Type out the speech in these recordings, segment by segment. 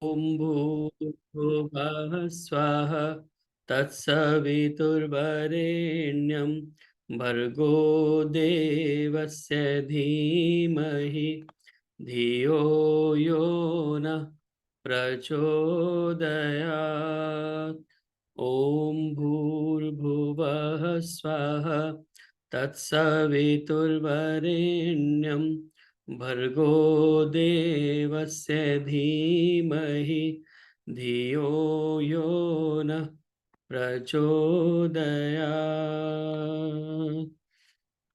ॐ भूर्भुवः स्वः तत्सवितुर्वरेण्यं भर्गो देवस्य धीमहि धियो यो नः प्रचोदयात्। ॐ भूर्भुवः स्वः तत्सवितुर्वरेण्यं भर्गो देवस्य धीमहि धियो यो नः प्रचोदयात्।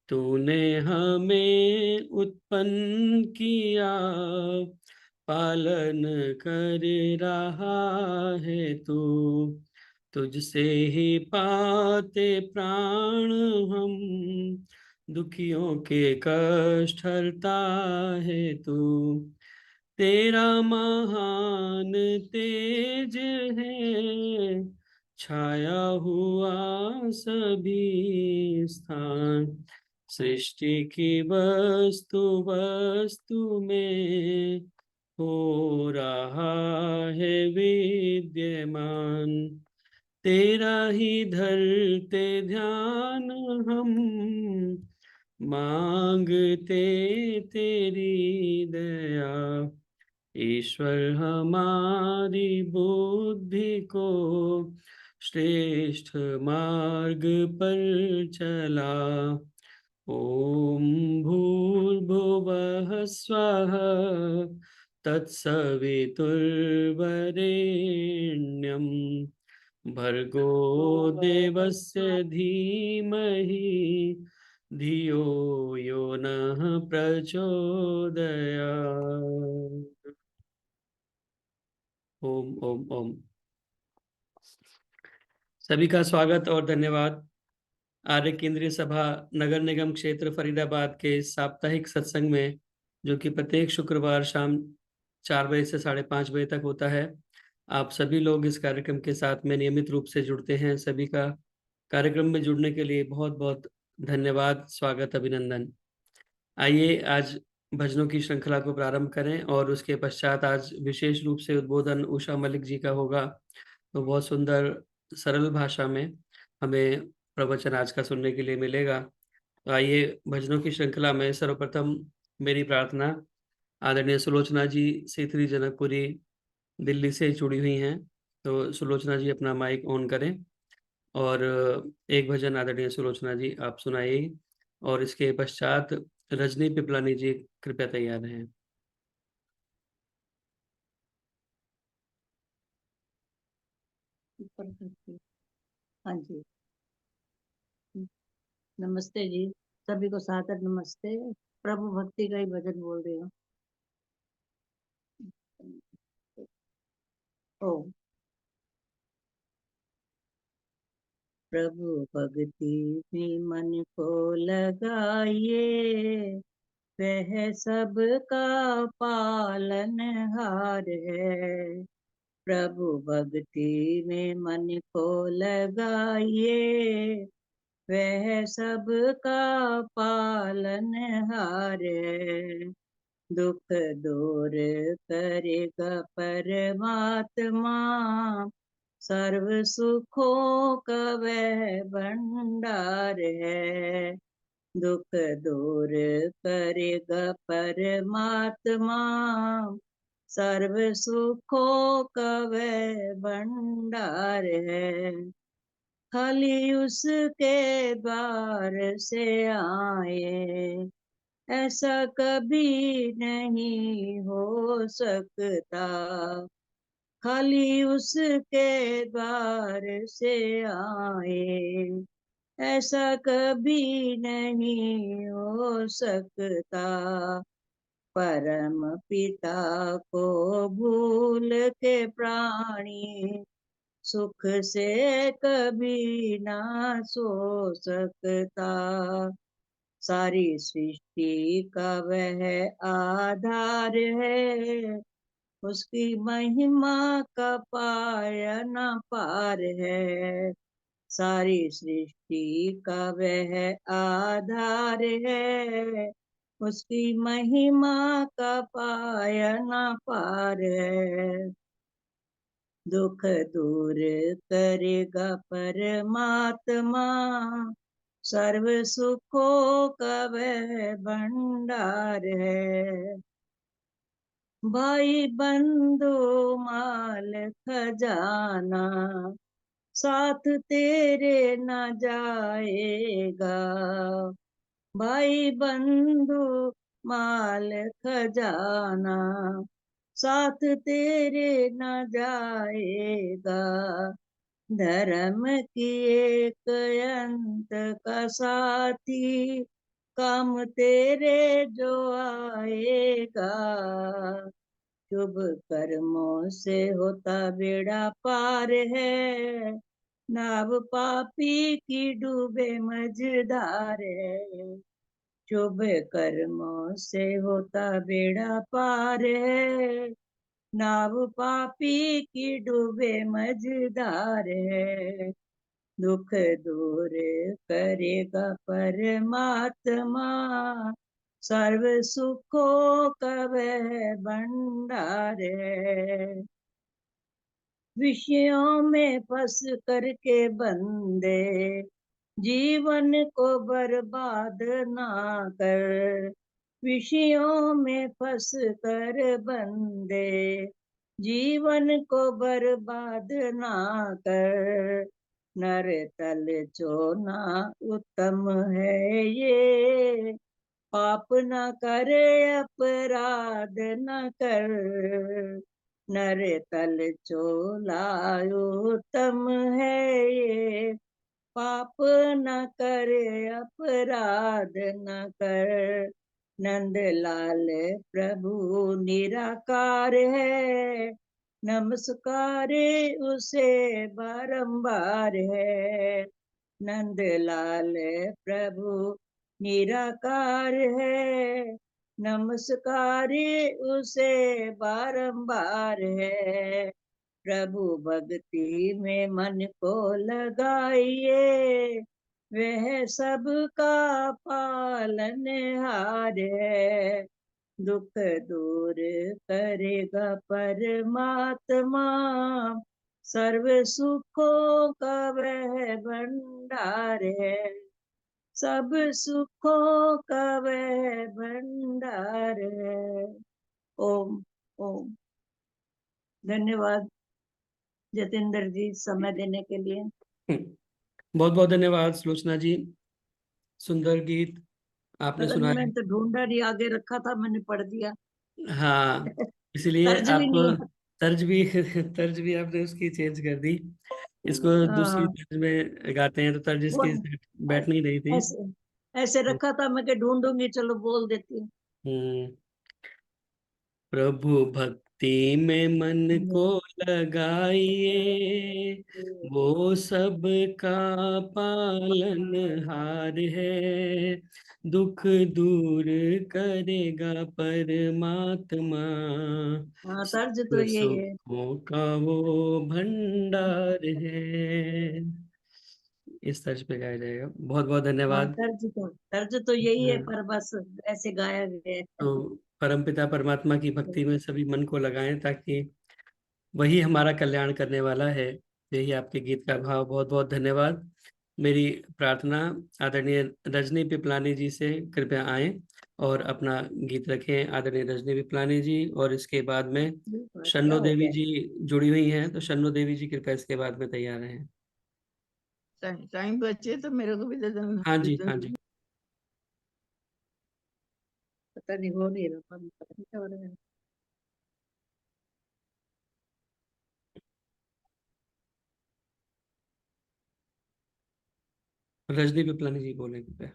तूने हमें उत्पन्न किया, पालन कर रहा है तू। तुझसे ही पाते प्राण हम, दुखियों के कष्ट हरता है तू। तेरा महान तेज है, छाया हुआ सभी स्थान। सृष्टि की वस्तु वस्तु में हो रहा है विद्यमान। तेरा ही धरते ध्यान हम, मांगते तेरी दया। ईश्वर हमारी बुद्धि को श्रेष्ठ मार्ग पर चला। ओम भूर्भुवः स्वः तत्सवितुर्वरेण्यं भर्गो देवस्य धीमहि धियो यो नः प्रचोदयात्। ओम ओम ओम। सभी का स्वागत और धन्यवाद। आर्य केंद्रीय सभा नगर निगम क्षेत्र फरीदाबाद के साप्ताहिक सत्संग में, जो कि प्रत्येक शुक्रवार शाम 4 बजे से 5:30 बजे तक होता है, आप सभी लोग इस कार्यक्रम के साथ में नियमित रूप से जुड़ते हैं। सभी का कार्यक्रम में जुड़ने के लिए बहुत बहुत धन्यवाद, स्वागत, अभिनंदन। आइए आज भजनों की श्रृंखला को प्रारंभ करें और उसके पश्चात आज विशेष रूप से उद्बोधन उषा मलिक जी का होगा। तो बहुत सुंदर सरल भाषा में हमें प्रवचन आज का सुनने के लिए मिलेगा। तो आइए भजनों की श्रृंखला में सर्वप्रथम मेरी प्रार्थना आदरणीय सुलोचना जी सेथरी जनकपुरी दिल्ली से जुड़ी हुई हैं। तो सुलोचना जी अपना माइक ऑन करें और एक भजन आदरणीय सुलोचना जी आप सुनाइए, और इसके पश्चात रजनी पिपलानी जी कृपया तैयार हैं। हाँ जी। नमस्ते जी, सभी को सादर नमस्ते। प्रभु भक्ति का ही भजन बोल रही हूँ। ओ प्रभु भक्ति में मन को लगाइए, वह सबका पालनहार है। प्रभु भक्ति में मन को लगाइए, वह सबका पालनहार है। दुख दूर करेगा परमात्मा, सर्व सुखों का वह भंडार है। दुख दूर करेगा परमात्मा, सर्व सुखों का वह भंडार है। खाली उसके द्वार से आए, ऐसा कभी नहीं हो सकता। खाली उसके द्वार से आए, ऐसा कभी नहीं हो सकता। परम पिता को भूल के प्राणी सुख से कभी ना सो सकता। सारी सृष्टि का वह आधार है, उसकी महिमा का पाया न पार है। सारी सृष्टि का वह आधार है, उसकी महिमा का पाया न पार है। दुख दूर करेगा परमात्मा, सर्व सुखों का वह भंडार है। भाई बंधु माल खजाना, साथ तेरे न जाएगा। भाई बंधु माल खजाना, साथ तेरे न जाएगा। धर्म की एक अंत का साथी, काम तेरे जो आएगा। शुभ कर्मों से होता बेड़ा पार है, नाव पापी की डूबे मझधार है। शुभ कर्मों से होता बेड़ा पार है, नाव पापी की डूबे मझधार है। दुख दूर करेगा परमात्मा, सर्व सुखों का वह भंडार है। विषयों में फंस करके बंदे, जीवन को बर्बाद ना कर। विषयों में फंस कर बंदे, जीवन को बर्बाद ना कर। नर तल चोना उत्तम है ये, पाप न करे अपराध न कर। नर तल चोला उत्तम है ये, पाप न करे अपराध न कर। नंद लाल प्रभु निराकार है, नमस्कार उसे बारंबार है। नंद लाल प्रभु निराकार है, नमस्कार उसे बारंबार है। प्रभु भक्ति में मन को लगाइए, वह सबका पालनहार है। दुख दूर करेगा परमात्मा, सर्व सुखों का वह भंडार है। सब सुखों का वह भंडार है। ओम ओम। धन्यवाद जतेंद्र जी, समय देने के लिए। बहुत बहुत धन्यवाद सुलोचना जी, सुंदर गीत आपने पता नहीं, सुनाया। मैंने तो ढूंढा नहीं, आगे रखा था, मैंने पढ़ दिया। हाँ, इसलिए तर्ज भी आप नहीं है। तर्ज भी तर्ज भी आपने उसकी चेंज कर दी। इसको दूसरी हाँ, तर्ज में गाते हैं तो तर्ज वो इसकी बैठ नहीं रही थी। ऐसे ऐसे रखा था, मैं के ढूंढूंगी, चलो बोल देती हूँ। हम्म। प्रभु भक्ति में मन को लगाइए, वो सबका पालनहार है। दुख दूर करेगा परमात्मा, हाँ, तर्ज सब तो यही है। सुखों का वो भंडार है। इस तर्ज पे गाया जाएगा। बहुत बहुत हाँ, धन्यवाद। तर्ज तो यही है, हाँ, पर बस ऐसे गाया गया है। तो परमपिता परमात्मा की भक्ति में सभी मन को लगाएं, ताकि वही हमारा कल्याण करने वाला है। यही आपके गीत का भाव। बहुत बहुत धन्यवाद। मेरी प्रार्थना, आदरणीय रजनी पिपलानी जी से कृपया आएं और अपना गीत रखें। आदरणीय रजनी पिपलानी जी, और इसके बाद में क्या शन्नो हो देवी गया? जी जुड़ी हुई हैं, तो शन्नो देवी जी कृपया इसके बाद में तैयार हैं। टाइम बचे तो मेरे को भी दे देना। हाँ जी, हाँ जी। पता नहीं, हो नहीं रहा, पता नहीं क्या हो रहा है। रजनी पिपलानी जी बोले कृपया।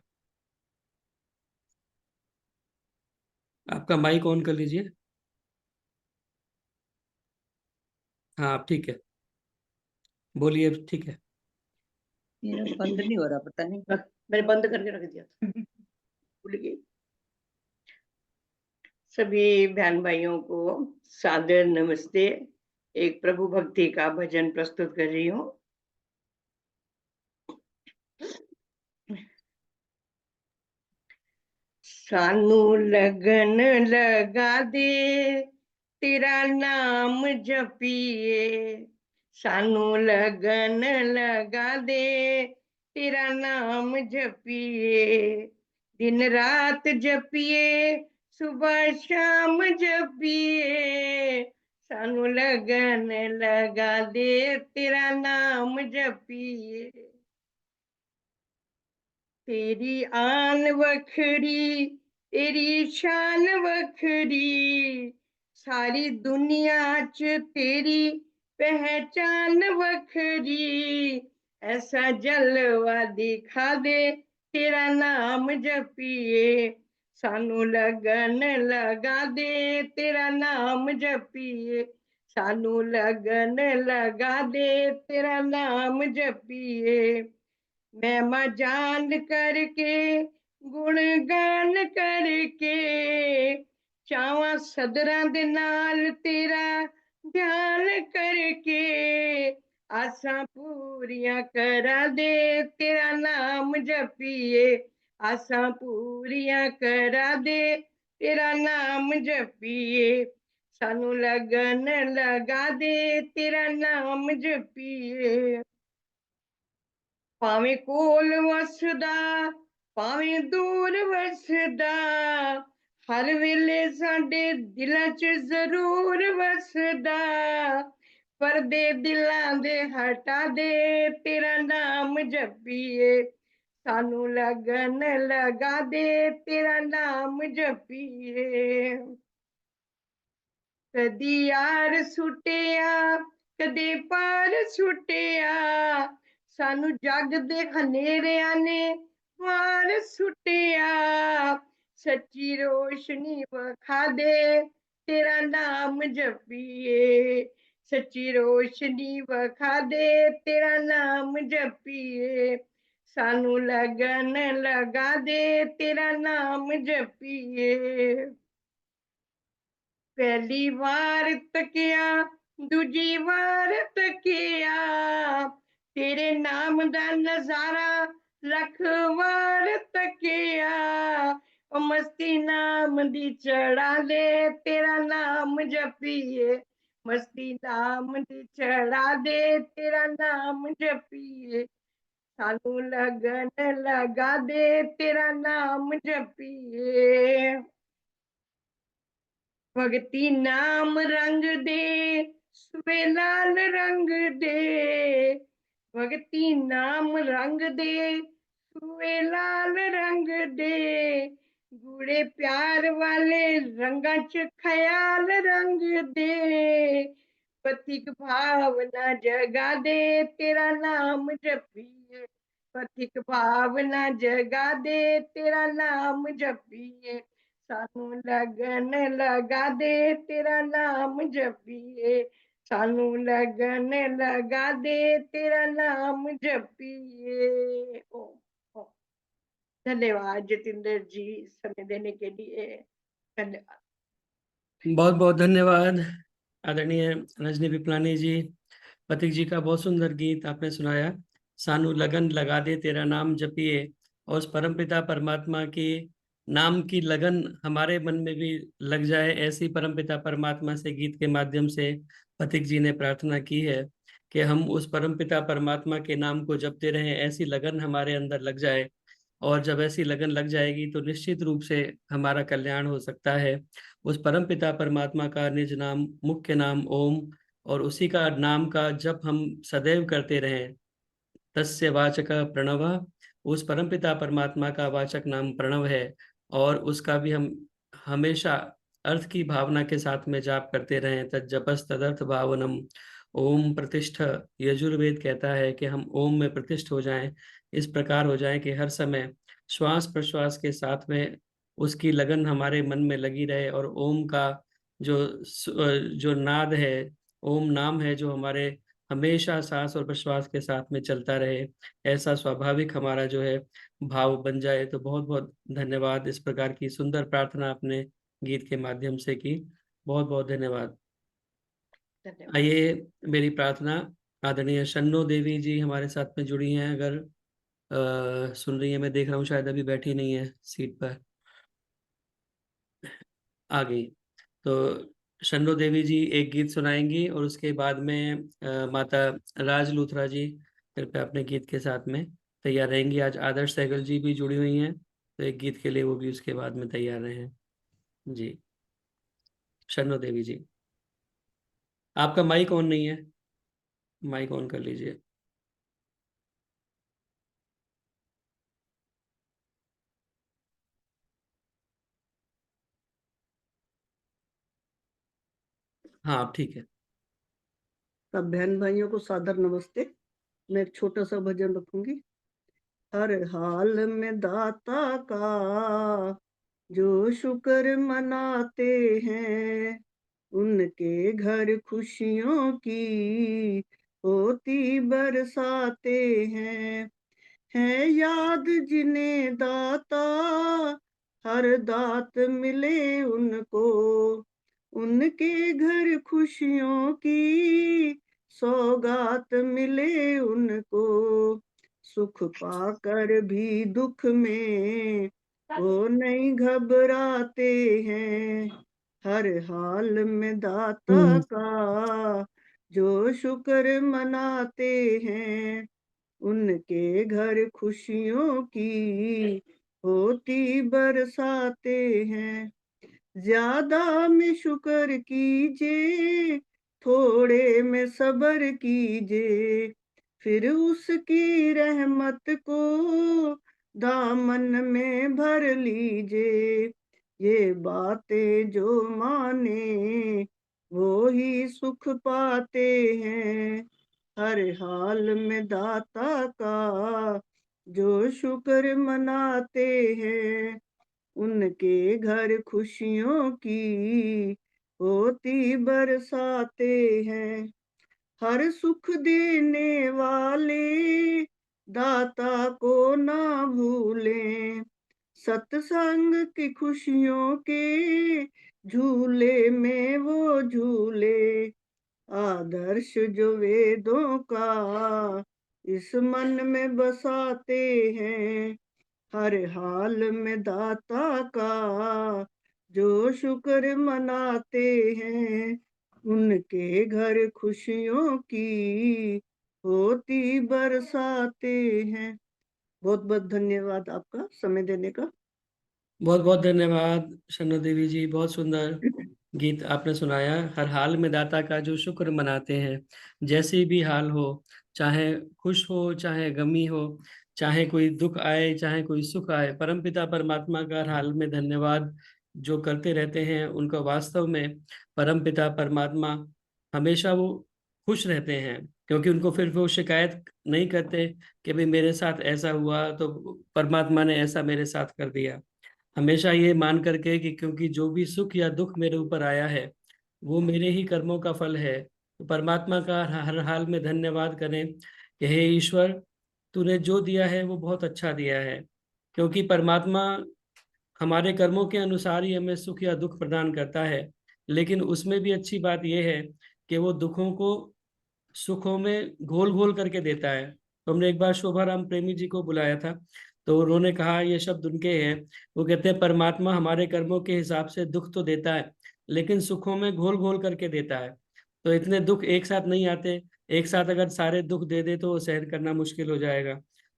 आपका माइक ऑन कर लीजिए। हाँ, आप ठीक है, बोलिए, ठीक है। मेरा बंद नहीं हो रहा, पता नहीं। मैंने बंद करके रख दिया था। भूल गई। सभी बहन भाइयों को सादर नमस्ते। एक प्रभु भक्ति का भजन प्रस्तुत कर रही हूँ। सानू लगन लगा दे, तेरा नाम जपिए, सानू लगन लगा दे तेरा नाम जपिए, दिन रात जपिए सुबह शाम जपिए, सानू लगन लगा दे तेरा नाम जपिए। तेरी आन वखरी तेरी शान वखरी, सारी दुनिया च तेरी पहचान वखरी, ऐसा जलवा दिखा दे तेरा नाम जपिए, सानू लगन लगा दे तेरा नाम जपिए, सानू लगन लगा दे तेरा नाम जपिए। महिमा जान करके गुणगान करके, चावा सदरां दे नाल तेरा ध्यान करके, आसां पूरियां करा दे तेरा नाम जपिए, आसां पूरियां करा दे तेरा नाम जपिए, सानू लगन लगा दे तेरा नाम जपिए। भावें कोल वसदा भावें दूर वसदा, हर वेले साडे दिलां च जरूर वसदा, पर्दे दिलां दे हटा दे तेरा नाम जपिए, सानू लगन लगा दे तेरा नाम जपिए। कदी यार सुटिया कदे पार सुटिया, सानू जग दे हनेरियां ने मार सुटिया, सच्ची रोशनी वखा दे तेरा नाम जपिए, सच्ची रोशनी वखा दे तेरा नाम जपिए, सानू लगन लगा दे तेरा नाम जपिए। पहली बार तकिया दूजी बार तकिया, तेरे नाम दा नजारा लख बार तकिया, ओ मस्ती नाम दी चढ़ा दे तेरा नाम जपिए, मस्ती नाम दी चढ़ा दे तेरा नाम जपिए, सानू लगन लगा दे तेरा नाम जपिए। भगती नाम रंग दे सुबे लाल रंग दे, भगती नाम रंग दे सुबे लाल रंग दे, गूढ़े प्यार वाले रंगां च ख्याल रंग दे, पथिक भावना जगा दे तेरा नाम जपिए, पथिक भावना जगा दे तेरा नाम जपिए, सानू लगन लगा दे तेरा नाम जपिए, सानू लगन लगा दे तेरा नाम जपिए। ओम। धन्यवाद जतिंदर जी समय देने के लिए, धन्यवाद। बहुत बहुत धन्यवाद आदरणीय रजनी पिपलानी जी। पथिक जी का बहुत सुंदर गीत आपने सुनाया, सानू लगन लगा दे तेरा नाम जपिए, और उस परमपिता परमात्मा की नाम की लगन हमारे मन में भी लग जाए, ऐसी परमपिता परमात्मा से गीत के माध्यम से पथिक जी ने प्रार्थना की है कि हम उस परमपिता परमात्मा के नाम को जपते रहें, ऐसी लगन हमारे अंदर लग जाए, और जब ऐसी लगन लग जाएगी तो निश्चित रूप से हमारा कल्याण हो सकता है। उस परमपिता परमात्मा का निज नाम मुख्य नाम ओम, और उसी का नाम का जप हम सदैव करते रहें। तस्य वाचक प्रणव, उस परमपिता परमात्मा का वाचक नाम प्रणव है, और उसका भी हम हमेशा अर्थ की भावना के साथ में जाप करते रहें। तज्जपस तदर्थ भावनम ओम प्रतिष्ठ, यजुर्वेद कहता है कि हम ओम में प्रतिष्ठ हो जाएं, इस प्रकार हो जाएं कि हर समय श्वास प्रश्वास के साथ में उसकी लगन हमारे मन में लगी रहे, और ओम का जो जो नाद है, ओम नाम है जो हमारे हमेशा सांस और प्रश्वास के साथ में चलता रहे, ऐसा स्वाभाविक हमारा जो है भाव बन जाए। तो बहुत बहुत धन्यवाद, इस प्रकार की सुंदर प्रार्थना आपने गीत के माध्यम से की, बहुत बहुत धन्यवाद। धन्यवाद। आइए, मेरी प्रार्थना आदरणीय शन्नो देवी जी हमारे साथ में जुड़ी हैं, अगर सुन रही है, मैं देख रहा हूँ शायद अभी बैठी नहीं है सीट पर, आ गई। तो शन्नो देवी जी एक गीत सुनाएंगी और उसके बाद में माता राज लूथरा जी कृपया अपने गीत के साथ में तैयार रहेंगी। आज आदर्श सहगल जी भी जुड़ी हुई हैं, तो एक गीत के लिए वो भी उसके बाद में तैयार रहे हैं जी। शन्नो देवी जी, आपका माइक ऑन नहीं है, माइक ऑन कर लीजिए। हाँ आप ठीक है। सब बहन भाइयों को सादर नमस्ते। मैं एक छोटा सा भजन रखूंगी। हर हाल में दाता का जो शुक्र मनाते हैं, उनके घर खुशियों की होती बरसाते हैं। है याद जिन्हें दाता हर दात मिले उनको, उनके घर खुशियों की सौगात मिले उनको। सुख पाकर भी दुख में वो नहीं घबराते हैं, हर हाल में दाता का जो शुक्र मनाते हैं, उनके घर खुशियों की होती बरसाते हैं। ज्यादा में शुक्र कीजिए, थोड़े में सब्र कीजिए, फिर उसकी रहमत को दामन में भर लीजिए। ये बातें जो माने वो ही सुख पाते हैं, हर हाल में दाता का जो शुक्र मनाते हैं, उनके घर खुशियों की होती बरसाते हैं। हर सुख देने वाले दाता को ना भूलें, सत्संग की खुशियों के झूले में वो झूले। आदर्श जो वेदों का इस मन में बसाते हैं, हर हाल में दाता का जो शुक्र मनाते हैं, उनके घर खुशियों की होती बरसाते हैं। बहुत बहुत धन्यवाद आपका समय देने का। बहुत बहुत धन्यवाद शन्नो देवी जी, बहुत सुंदर गीत आपने सुनाया। हर हाल में दाता का जो शुक्र मनाते हैं, जैसी भी हाल हो, चाहे खुश हो चाहे गमी हो, चाहे कोई दुख आए चाहे कोई सुख आए, परमपिता परमात्मा का हर हाल में धन्यवाद जो करते रहते हैं, उनका वास्तव में परमपिता परमात्मा हमेशा वो खुश रहते हैं, क्योंकि उनको फिर वो शिकायत नहीं करते कि भाई मेरे साथ ऐसा हुआ तो परमात्मा ने ऐसा मेरे साथ कर दिया। हमेशा ये मान करके कि क्योंकि जो भी सुख या दुख मेरे ऊपर आया है वो मेरे ही कर्मों का फल है, तो परमात्मा का हर हाल में धन्यवाद करें कि हे ईश्वर, तूने जो दिया है वो बहुत अच्छा दिया है। क्योंकि परमात्मा हमारे कर्मों के अनुसार ही हमें सुख या दुख प्रदान करता है, लेकिन उसमें भी अच्छी बात यह है कि वो दुखों को सुखों में घोल घोल करके देता है। तो हमने एक बार शोभाराम प्रेमी जी को बुलाया था, तो उन्होंने कहा, ये शब्द उनके हैं, वो कहते हैं परमात्मा हमारे कर्मों के हिसाब से दुख तो देता है, लेकिन सुखों में घोल घोल करके देता है। तो इतने दुख एक साथ नहीं आते, एक साथ अगर सारे दुख दे दे तो वो सहन करना मुश्किल हो जाएगा।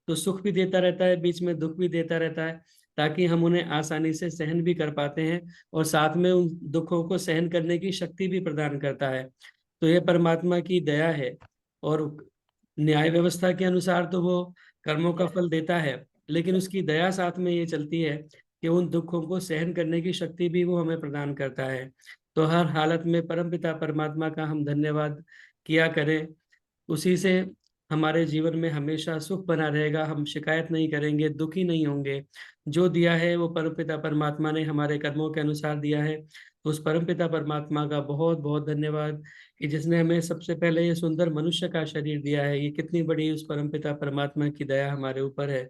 तो सुख भी देता रहता है, बीच में दुख भी देता रहता है, ताकि हम उन्हें आसानी से सहन भी कर पाते हैं, और साथ में उन दुखों को सहन करने की शक्ति भी प्रदान करता है। तो यह परमात्मा की दया है। और न्याय व्यवस्था के अनुसार तो वो कर्मों का फल देता है, लेकिन उसकी दया साथ में ये चलती है कि उन दुखों को सहन करने की शक्ति भी वो हमें प्रदान करता है। तो हर हालत में परमपिता परमात्मा का हम धन्यवाद किया करें, उसी से हमारे जीवन में हमेशा सुख बना रहेगा, हम शिकायत नहीं करेंगे, दुखी नहीं होंगे। जो दिया है वो परमपिता परमात्मा ने हमारे कर्मों के अनुसार दिया है, तो उस परमपिता परमात्मा का बहुत बहुत धन्यवाद कि जिसने हमें सबसे पहले ये सुंदर मनुष्य का शरीर दिया है। ये कितनी बड़ी उस परमपिता परमात्मा की दया हमारे ऊपर है।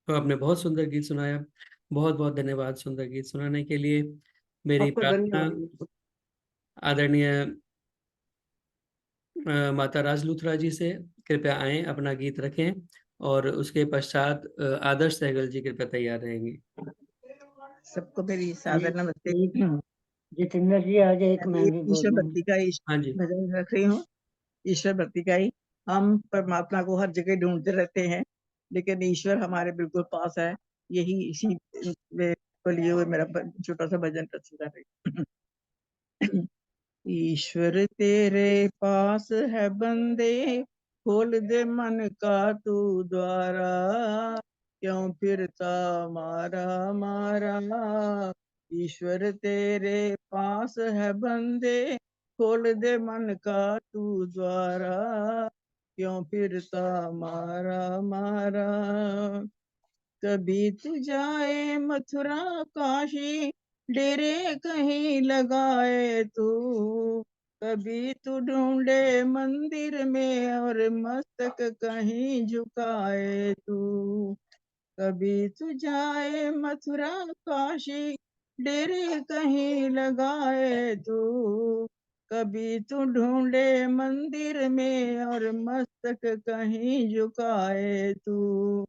तो आपने बहुत सुंदर गीत सुनाया, बहुत बहुत धन्यवाद सुंदर गीत सुनाने के लिए। मेरी आपका प्रार्थना धन्यवाद। आदरणीय माता राज लूथरा जी से, कृपया आए अपना गीत रखें, और उसके पश्चात आदर्श सहगल जी कृपया तैयार रहेंगे। सबको मेरी सादर नमस्ते। जितेंद्र जी आज एक मैं भी ईश्वर बोल भक्ति का हाँ जी। भजन रख रही हूँ। ईश्वर भक्ति का ही हम परमात्मा को हर जगह ढूंढते रहते हैं, लेकिन ईश्वर हमारे बिल्कुल पास है। यही इसी को लिए हुए मेरा छोटा सा भजन प्रस्तुत कर रही हूँ। ईश्वर तेरे पास है बंदे, खोल दे मन का तू द्वारा, क्यों फिरता मारा मारा। ईश्वर तेरे पास है बंदे, खोल दे मन का तू द्वारा, क्यों फिरता मारा मारा। कभी तू जाए मथुरा काशी, डेरे कहीं लगाए तू, कभी तू ढूंढे मंदिर में और मस्तक कहीं झुकाए तू। कभी तू जाए मथुरा काशी, डेरे कहीं लगाए तू, कभी तू ढूंढे मंदिर में और मस्तक कहीं झुकाए तू,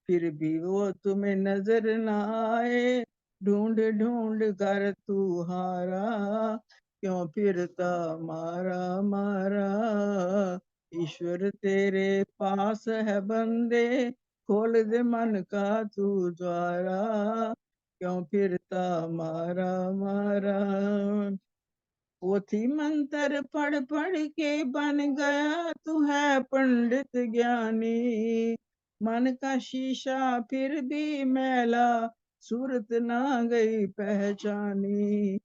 फिर भी वो तुम्हें नजर न आए, ढूंढ ढूंढ कर तू हारा, क्यों फिरता मारा मारा। ईश्वर तेरे पास है बंदे, खोल दे मन का तू द्वारा, क्यों फिरता मारा मारा। पोथी मंत्र पढ़ पढ़ के बन गया तू है पंडित ज्ञानी, मन का शीशा फिर भी मैला, सूरत ना गई पहचानी।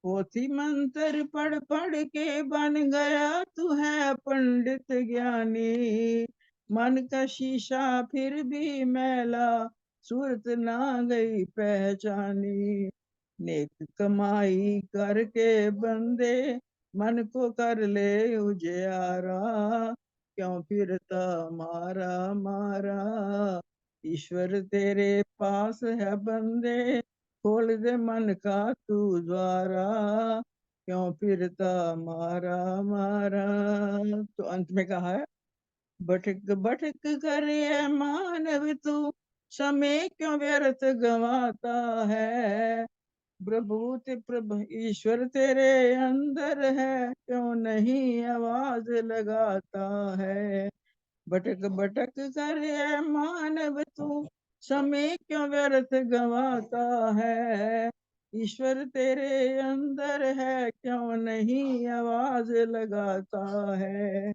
पोथी मंत्र पढ़ पढ़ के बन गया तू है पंडित ज्ञानी, मन का शीशा फिर भी मैला, सूरत ना गई पहचानी। नेक कमाई करके बंदे, मन को कर ले उजियारा, क्यों फिरता मारा मारा। ईश्वर तेरे पास है बंदे, खोल दे मन का तू द्वारा, क्यों फिरता मारा मारा। तो अंत में कहा है, भटक भटक कर ये मानव तू, समय क्यों व्यर्थ गंवाता है। प्रभु ईश्वर तेरे अंदर है, क्यों नहीं आवाज लगाता है। भटक भटक कर ये मानव तू, समय क्यों व्यर्थ गंवाता है। ईश्वर तेरे अंदर है, क्यों नहीं आवाज लगाता है।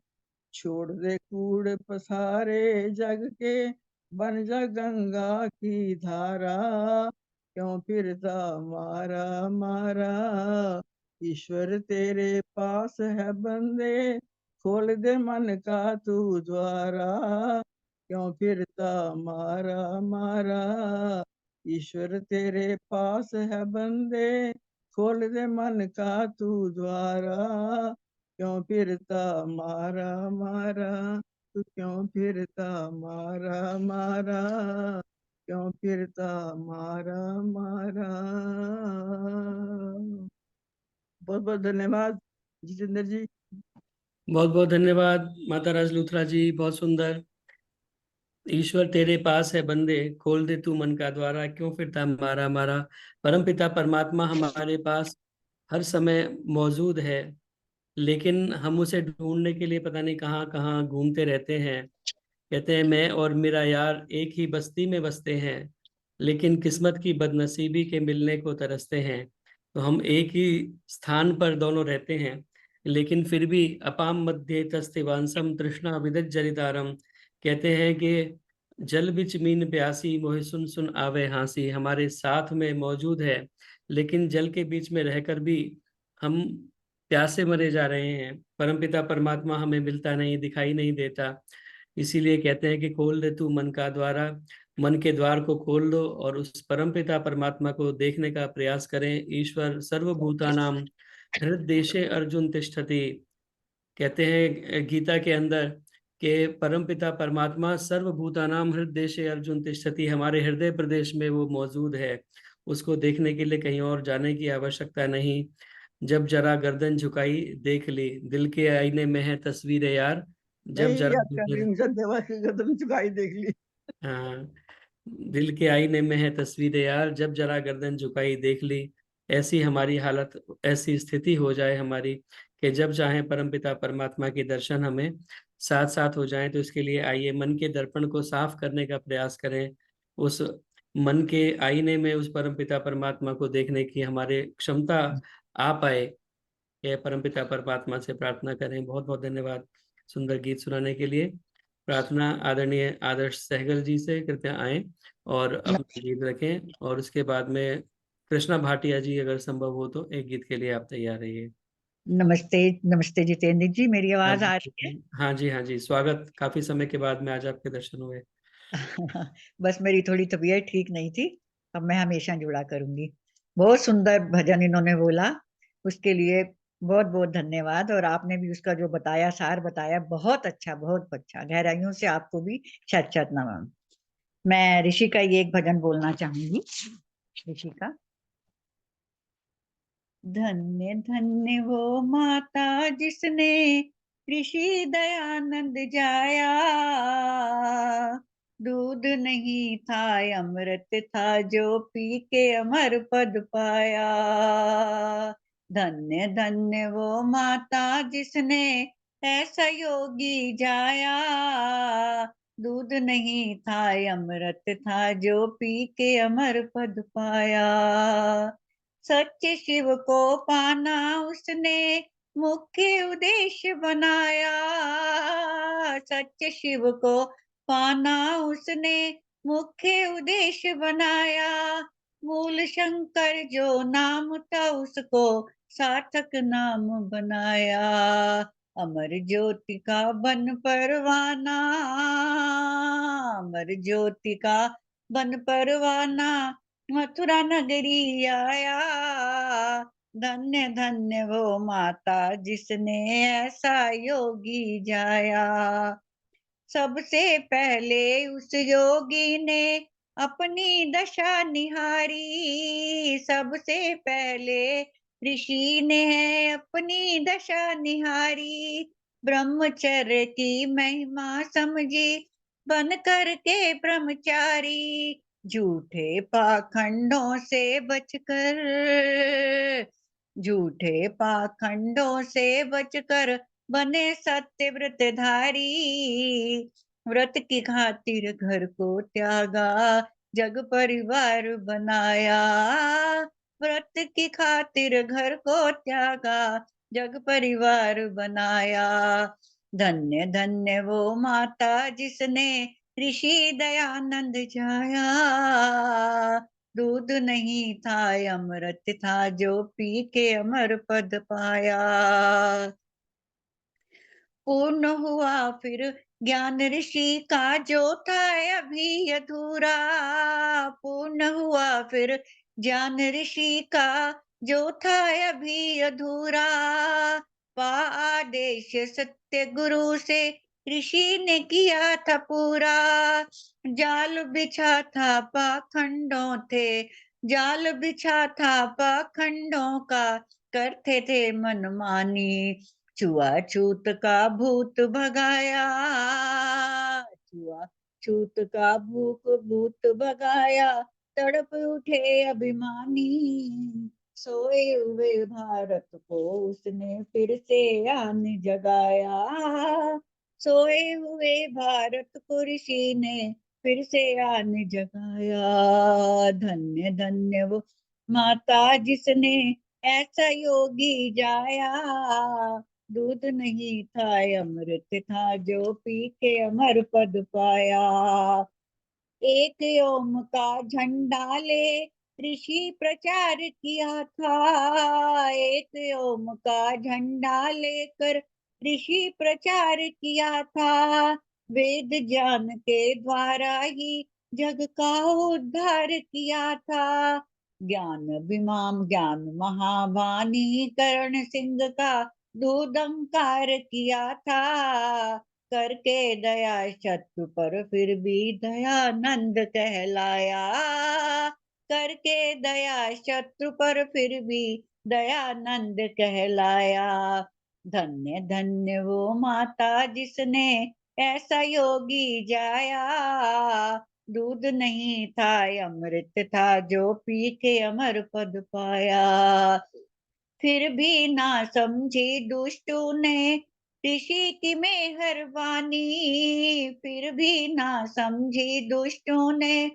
छोड़ दे कूड़ पसारे जग के, बन जा गंगा की धारा, क्यों फिरता मारा मारा। ईश्वर तेरे पास है बंदे, खोल दे मन का तू द्वारा, क्यों फिरता मारा मारा। ईश्वर तेरे पास है बंदे, खोल दे मन का तू द्वारा, क्यों फिरता मारा मारा। तू क्यों फिरता मारा मारा, क्यों फिरता मारा मारा। बहुत बहुत धन्यवाद जितेंद्र जी। बहुत बहुत धन्यवाद माता राज लूथरा जी, बहुत सुंदर। ईश्वर तेरे पास है बंदे, खोल दे तू मन का द्वारा, क्यों फिरता मारा मारा। परमपिता परमात्मा हमारे पास हर समय मौजूद है, लेकिन हम उसे ढूंढने के लिए पता नहीं कहाँ कहाँ घूमते रहते हैं। कहते हैं मैं और मेरा यार एक ही बस्ती में बसते हैं, लेकिन किस्मत की बदनसीबी के मिलने को तरसते हैं। तो हम एक ही स्थान पर दोनों रहते हैं, लेकिन फिर भी अपाम मध्य तस्तिवांसम तृष्णा विदत जरितारम। कहते हैं कि जल बिच मीन प्यासी, मोहि सुन सुन आवे हांसी। हमारे साथ में मौजूद है, लेकिन जल के बीच में रहकर भी हम प्यासे मरे जा रहे हैं। परमपिता परमात्मा हमें मिलता नहीं, दिखाई नहीं देता। इसीलिए कहते हैं कि खोल दे तू मन का द्वारा, मन के द्वार को खोल दो और उस परमपिता परमात्मा को देखने का प्रयास करें। ईश्वर सर्वभूतानाम हृदयदेशे अर्जुन तिष्ठति। कहते हैं गीता के अंदर कि परमपिता परमात्मा सर्वभूतानाम हृदयदेशे अर्जुन तिष्ठति, हमारे हृदय प्रदेश में वो मौजूद है। उसको देखने के लिए कहीं और जाने की आवश्यकता नहीं। जब जरा गर्दन झुकाई देख ली, दिल के आईने में है तस्वीर यार। जब नहीं जरा याद कर रही हूँ, सदैव की कदम झुकाई देख ली। हाँ, दिल के आईने में है तस्वीर यार, जब जरा गर्दन झुकाई देख ली। ऐसी हमारी हालत, ऐसी स्थिति हो जाए हमारी कि जब चाहें परमपिता परमात्मा के दर्शन हमें साथ साथ हो जाएं। तो इसके लिए आइए मन के दर्पण को साफ करने का प्रयास करें। उस मन के आईने में उस परमपिता परमात्मा को देखने की हमारे क्षमता आ पाए, यह परमपिता परमात्मा से प्रार्थना करें। बहुत बहुत धन्यवाद सुंदर गीत सुनाने के लिए। प्रार्थना आदरणीय आदर्श सहगल जी से, कृपया आएं और अपना गीत रखें। और उसके बाद में कृष्णा भाटिया जी, अगर संभव हो तो एक गीत के लिए आप तैयार रहिए। नमस्ते, नमस्ते जितेंद्र जी, मेरी आवाज आ रही है? हाँ जी, हाँ जी, स्वागत। काफी समय के बाद में आज आपके दर्शन हुए। बस मेरी थोड़ी तबीयत ठीक नहीं थी, अब मैं हमेशा जुड़ा करूंगी। बहुत सुंदर भजन इन्होंने बोला, उसके लिए बहुत बहुत धन्यवाद। और आपने भी उसका जो बताया, सार बताया, बहुत अच्छा, बहुत अच्छा। गहराइयों से आपको भी शत शत नमन। मैं ऋषि का ये एक भजन बोलना चाहूंगी। ऋषि का धन्य धन्य वो माता जिसने ऋषि दयानंद जाया, दूध नहीं था अमृत था जो पी के अमर पद पाया। धन्य धन्य वो माता जिसने ऐसा योगी जाया, दूध नहीं था अमृत था जो पी के अमर पद पाया। सच्चे शिव को पाना उसने मुख्य उद्देश्य बनाया, सच्चे शिव को पाना उसने मुख्य उद्देश्य बनाया। मूल शंकर जो नाम था उसको सार्थक नाम बनाया। अमर ज्योति का बन परवाना, अमर ज्योति का बन परवाना, मथुरा नगरी आया। धन्य धन्य वो माता जिसने ऐसा योगी जाया। सबसे पहले उस योगी ने अपनी दशा निहारी, सबसे पहले ऋषि ने अपनी दशा निहारी। ब्रह्मचर्य की महिमा समझी बन करके ब्रह्मचारी, झूठे पाखंडों से बचकर, झूठे पाखंडों से बचकर बने सत्य व्रतधारी। व्रत की खातिर घर को त्यागा, जग परिवार बनाया। व्रत की खातिर घर को त्यागा, जग परिवार बनाया। धन्य धन्य वो माता जिसने ऋषि दयानंद जाया, दूध नहीं था अमृत था जो पी के अमर पद पाया। पूर्ण हुआ फिर ज्ञान ऋषि का जो था अभी अधूरा, पूर्ण हुआ फिर ज्ञान ऋषि का जो था अभी अधूरा। आदेश सत्य गुरु से ऋषि ने किया था पूरा, जाल बिछा था पाखंडों थे, जाल बिछा था पाखंडों का, करते थे मनमानी। छुआछूत का भूत भगाया, छुआछूत का भूत भगाया। तड़प उठे अभिमानी, सोए हुए भारत को उसने फिर से आन जगाया। सोए हुए भारत को ऋषि ने फिर से आन जगाया। धन्य धन्य वो माता जिसने ऐसा योगी जाया, दूध नहीं था अमृत था जो पी के अमर पद पाया। एक ओम का झंडा ले ऋषि प्रचार किया था, एक ओम का झंडा लेकर ऋषि प्रचार किया था। वेद ज्ञान के द्वारा ही जग का उद्धार किया था। ज्ञान महावाणी कर्ण सिंह का दूदंकार किया था। करके दया शत्रु पर फिर भी दयानंद कहलाया, करके दया शत्रु पर फिर भी दयानंद कहलाया। धन्य धन्य वो माता जिसने ऐसा योगी जाया, दूध नहीं था अमृत था, जो पी के अमर पद पाया। फिर भी ना समझी दुष्टों ने ऋषि की मेहरबानी, फिर भी ना समझी दुष्टों ने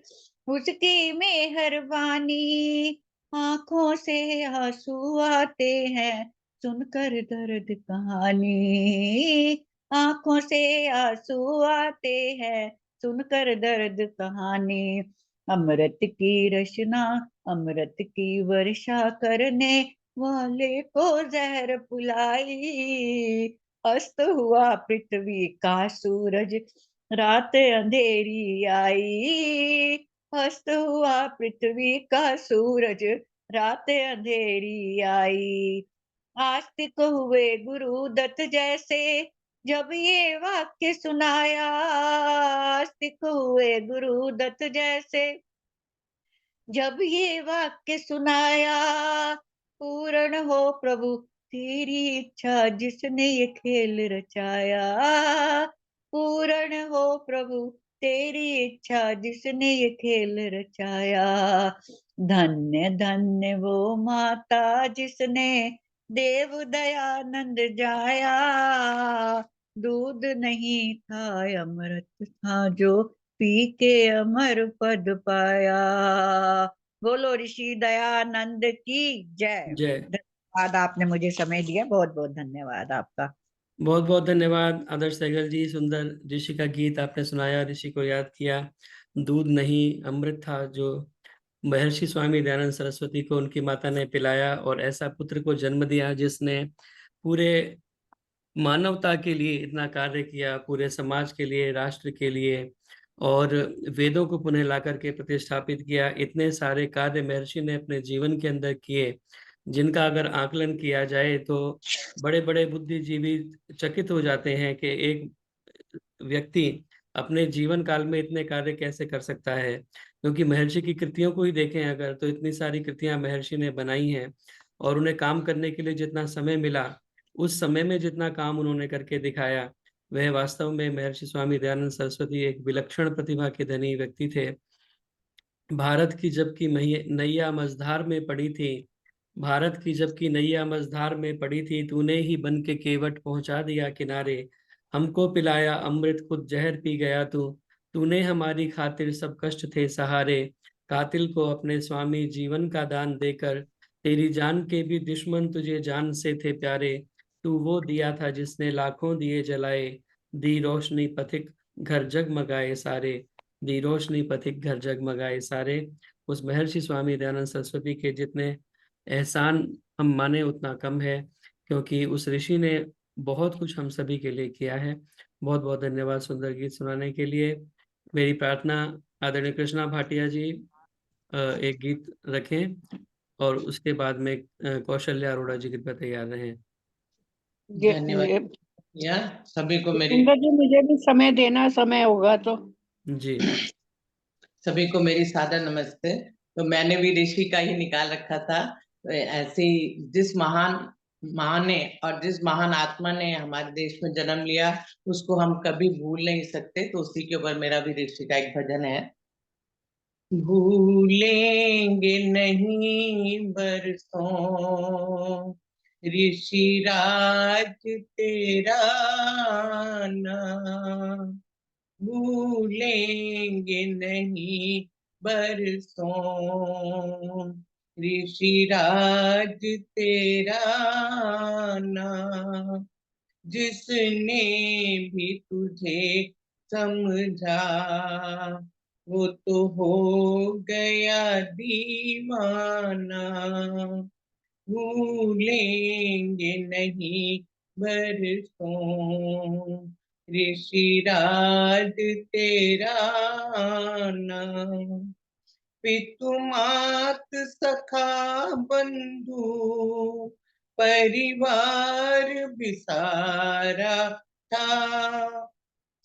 उसकी मेहरबानी। आंखों से आंसू आते हैं सुनकर दर्द कहानी, आंखों से आंसू आते हैं सुनकर दर्द कहानी। अमृत की रचना अमृत की वर्षा करने वाले को जहर पिलाई। अस्त हुआ पृथ्वी का सूरज, रात अंधेरी आई। अस्त हुआ पृथ्वी का सूरज, रात अंधेरी आई। आस्तिक हुए गुरु दत्त जैसे, जब ये वाक्य सुनाया। आस्तिक हुए गुरु दत्त जैसे, जब ये वाक्य सुनाया। पूर्ण हो प्रभु तेरी इच्छा, जिसने ये खेल रचाया। पूर्ण हो प्रभु तेरी इच्छा, जिसने ये खेल रचाया। धन्य धन्य वो माता जिसने देव दयानंद जाया। दूध नहीं था अमृत था, जो पी के अमर पद पाया। बोलो ऋषि दयानंद की जय। जय। धन्यवाद, आपने मुझे समय दिया, बहुत बहुत धन्यवाद आपका। बहुत बहुत धन्यवाद आदर्श सहगल जी, सुंदर ऋषि का गीत आपने सुनाया, ऋषि को याद किया। दूध नहीं अमृत था, जो महर्षि स्वामी दयानंद सरस्वती को उनकी माता ने पिलाया, और ऐसा पुत्र को जन्म दिया जिसने पूरे मानवता के लिए इतना कार्य किया, पूरे समाज के लिए, राष्ट्र के लिए, और वेदों को पुनः ला करके प्रतिष्ठापित किया। इतने सारे कार्य महर्षि ने अपने जीवन के अंदर किए, जिनका अगर आकलन किया जाए तो बड़े बड़े बुद्धिजीवी चकित हो जाते हैं कि एक व्यक्ति अपने जीवन काल में इतने कार्य कैसे कर सकता है। क्योंकि महर्षि की कृतियों को ही देखें अगर, तो इतनी सारी कृतियां महर्षि ने बनाई हैं, और उन्हें काम करने के लिए जितना समय मिला, उस समय में जितना काम उन्होंने करके दिखाया, वह वास्तव में महर्षि स्वामी दयानंद सरस्वती एक विलक्षण प्रतिभा के धनी व्यक्ति थे। भारत की जबकि नैया मझधार में पड़ी थी, भारत की जबकि नैया मझधार में पड़ी थी, तूने ही बन के केवट पहुंचा दिया किनारे। हमको पिलाया अमृत खुद जहर पी गया तू, तूने हमारी खातिर सब कष्ट थे सहारे। कातिल को अपने स्वामी जीवन का दान देकर, तेरी जान के भी दुश्मन तुझे जान से थे प्यारे। तू वो दिया था जिसने लाखों दिए जलाए, दी रोशनी पथिक घर जगमगाए सारे। दी रोशनी पथिक घर जगमगाए सारे। उस महर्षि स्वामी दयानंद सरस्वती के जितने एहसान हम माने उतना कम है, क्योंकि उस ऋषि ने बहुत कुछ हम सभी के लिए किया है। बहुत बहुत धन्यवाद सुंदर गीत सुनाने के लिए। मेरी प्रार्थना आदरणीय कृष्णा भाटिया जी एक गीत रखें, और उसके बाद में कौशल्या अरोड़ा जी कृपया तैयार रहें। धन्यवाद या सभी को मेरी सुंदर जी, मुझे भी समय देना, समय होगा तो। जी सभी को मेरी सादर नमस्ते। तो मैंने भी ऋषि का ही निकाल रखा था। तो ऐसे ही जिस महान माँ ने और जिस महान आत्मा ने हमारे देश में जन्म लिया, उसको हम कभी भूल नहीं सकते। तो उसी के ऊपर मेरा भी ऋषि का एक भजन है। भूलेंगे नहीं बरसों ऋषि राज तेरा नाम, भूलेंगे नहीं बरसों ऋषि राज तेरा नाम। जिसने भी तुझे समझा, वो तो हो गया दीवाना। भूलेंगे नहीं बरसों ऋषि राज तेरा नाम। पितु मात सखा बंधु परिवार विसारा था,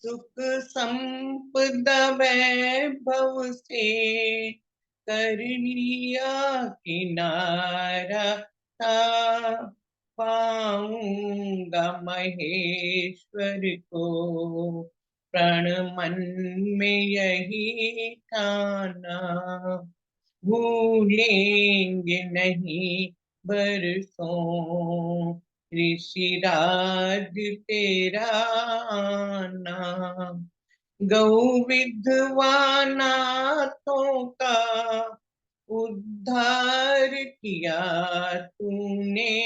सुख संपदा वैभव से कर लिया किनारा था। पाऊंगा महेश्वर को प्रण मन में यही ठाना, भूलेंगे नहीं बरसों ऋषिराज तेरा आना। गौ विधवा नाथों का उद्धार किया तूने,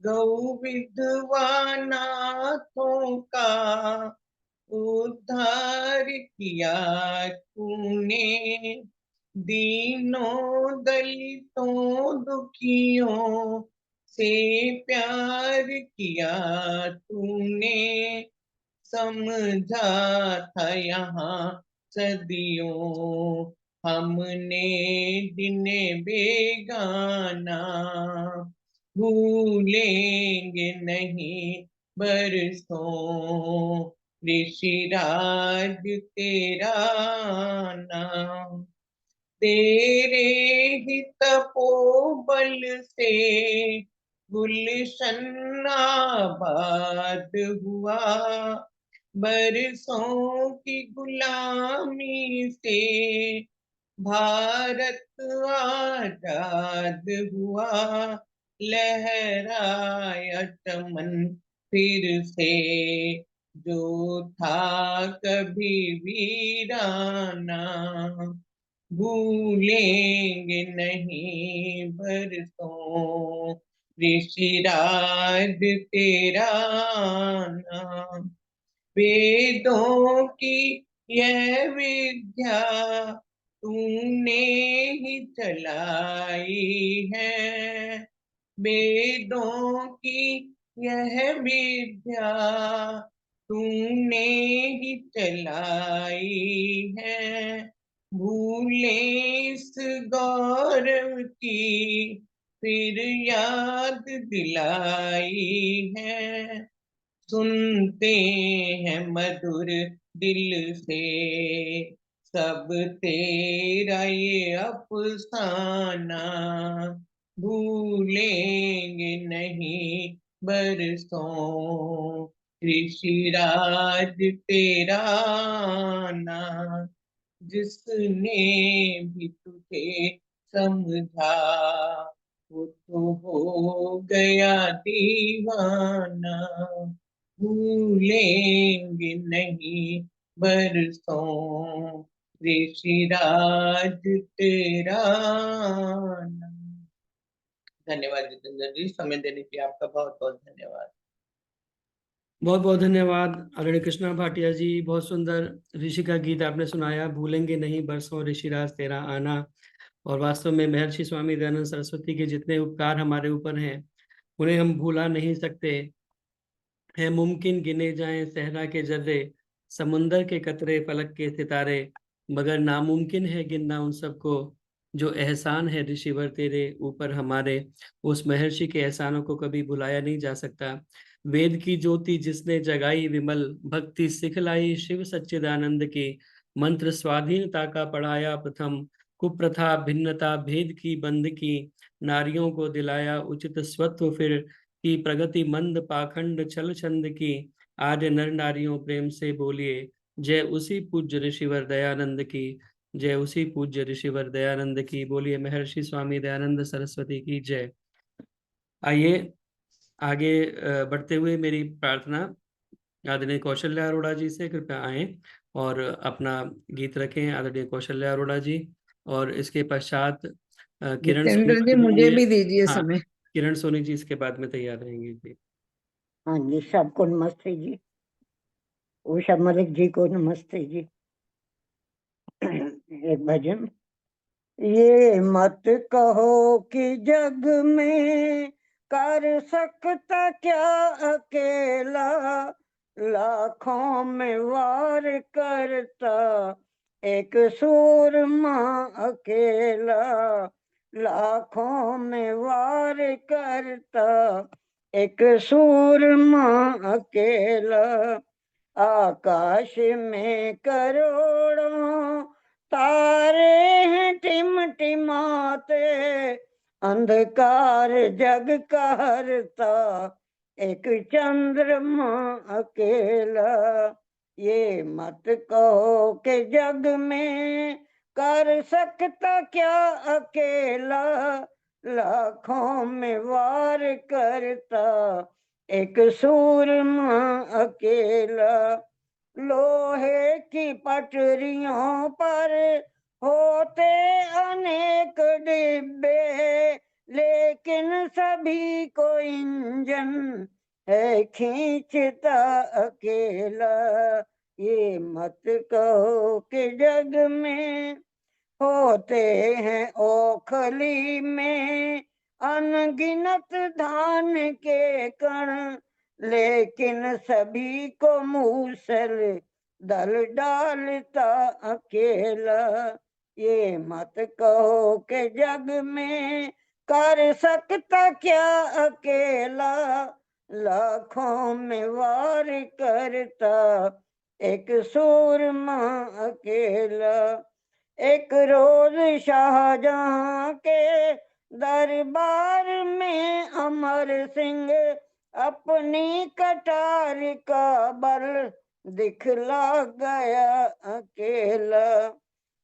गौ विधवा नाथों का उद्धार किया तूने। दीनों दलितों दुखियों से प्यार किया तूने, समझा था यहाँ सदियों हमने जिन्हें बेगाना, भूलेंगे नहीं बरसों ऋषिराज तेरा नाम। तेरे ही तपोबल से गुलशन आबाद हुआ, बरसों की गुलामी से भारत आजाद हुआ। लहराया चमन फिर से जो था कभी वीराना, भूलेंगे नहीं बरसों ऋषिराज तेरा नाम। वेदों की यह विद्या तूने ही चलाई है, वेदों की यह विद्या तूने ही चलाई है। भूले इस गौरव की फिर याद दिलाई है, सुनते हैं मधुर दिल से सब तेरा ये अफसाना, भूलेंगे नहीं बरसों ऋषिराज तेरा नाम। जिसने भी तुझे समझा वो तो हो गया दीवाना, भूलेंगे नहीं बरसों ऋषिराज तेरा नाम। धन्यवाद जितेंद्र जी, समय देने के लिए आपका बहुत बहुत धन्यवाद। बहुत बहुत धन्यवाद आदरणीय कृष्णा भाटिया जी। बहुत सुंदर ऋषि का गीत आपने सुनाया, भूलेंगे नहीं बरसों ऋषिराज तेरा आना। और वास्तव में महर्षि स्वामी दयानंद सरस्वती के जितने उपकार हमारे ऊपर हैं उन्हें हम भूला नहीं सकते। है मुमकिन गिने जाएं सहरा के जर्रे, समुंदर के कतरे, फलक के सितारे, मगर नामुमकिन है गिनना उन सबको जो एहसान है ऋषिवर तेरे ऊपर हमारे। उस महर्षि के एहसानों को कभी भुलाया नहीं जा सकता। वेद की ज्योति जिसने जगाई विमल, भक्ति सिखलाई शिव सच्चिदानंद की, मंत्र स्वाधीनता का पढ़ाया प्रथम, कुप्रथा भिन्नता भेद की बंद की, नारियों को दिलाया उचित स्वत्व फिर की, प्रगति मंद पाखंड छल छंद की, आर्य नर नारियों प्रेम से बोलिए जय उसी पूज्य ऋषिवर दयानंद की, जय उसी पूज्य ऋषिवर दयानंद की। बोलिए महर्षि स्वामी दयानंद सरस्वती की जय। आइए आगे बढ़ते हुए मेरी प्रार्थना आदरणीय कौशल्या अरोड़ा जी से, कृपया आए और अपना गीत रखें आदरणीय कौशल्या अरोड़ा जी। और इसके पश्चात किरण सोनी जितेंद्र जी जी मुझे ये- भी दीजिए हाँ, समय। किरण सोनी जी इसके बाद में तैयार रहेंगे जी। हाँ जी, सबको नमस्ते जी। उषा मलिक जी को नमस्ते जी। एक भजन। ये मत कहो कि जग में कर सकता क्या अकेला, लाखों में वार करता एक सूरमा अकेला, लाखों में वार करता एक सूरमा अकेला। आकाश में करोड़ों तारे हैं टिमटिमाते, अंधकार जग का हरता एक चंद्रमा अकेला, ये मत कहो कि जग में कर सकता क्या अकेला, लाखों में वार करता एक सूरमा अकेला। लोहे की पटरियों पर होते अनेक डिब्बे, लेकिन सभी को इंजन है खींचता अकेला। ये मत कहो कि जग में होते हैं ओखली में अनगिनत धान के कण, लेकिन सभी को मूसल दल डालता अकेला। ये मत कहो कि जग में कर सकता क्या अकेला, लाखों में वार करता एक सूरमा अकेला। एक रोज शाहजहां के दरबार में अमर सिंह अपनी कटार का बल दिखला गया अकेला।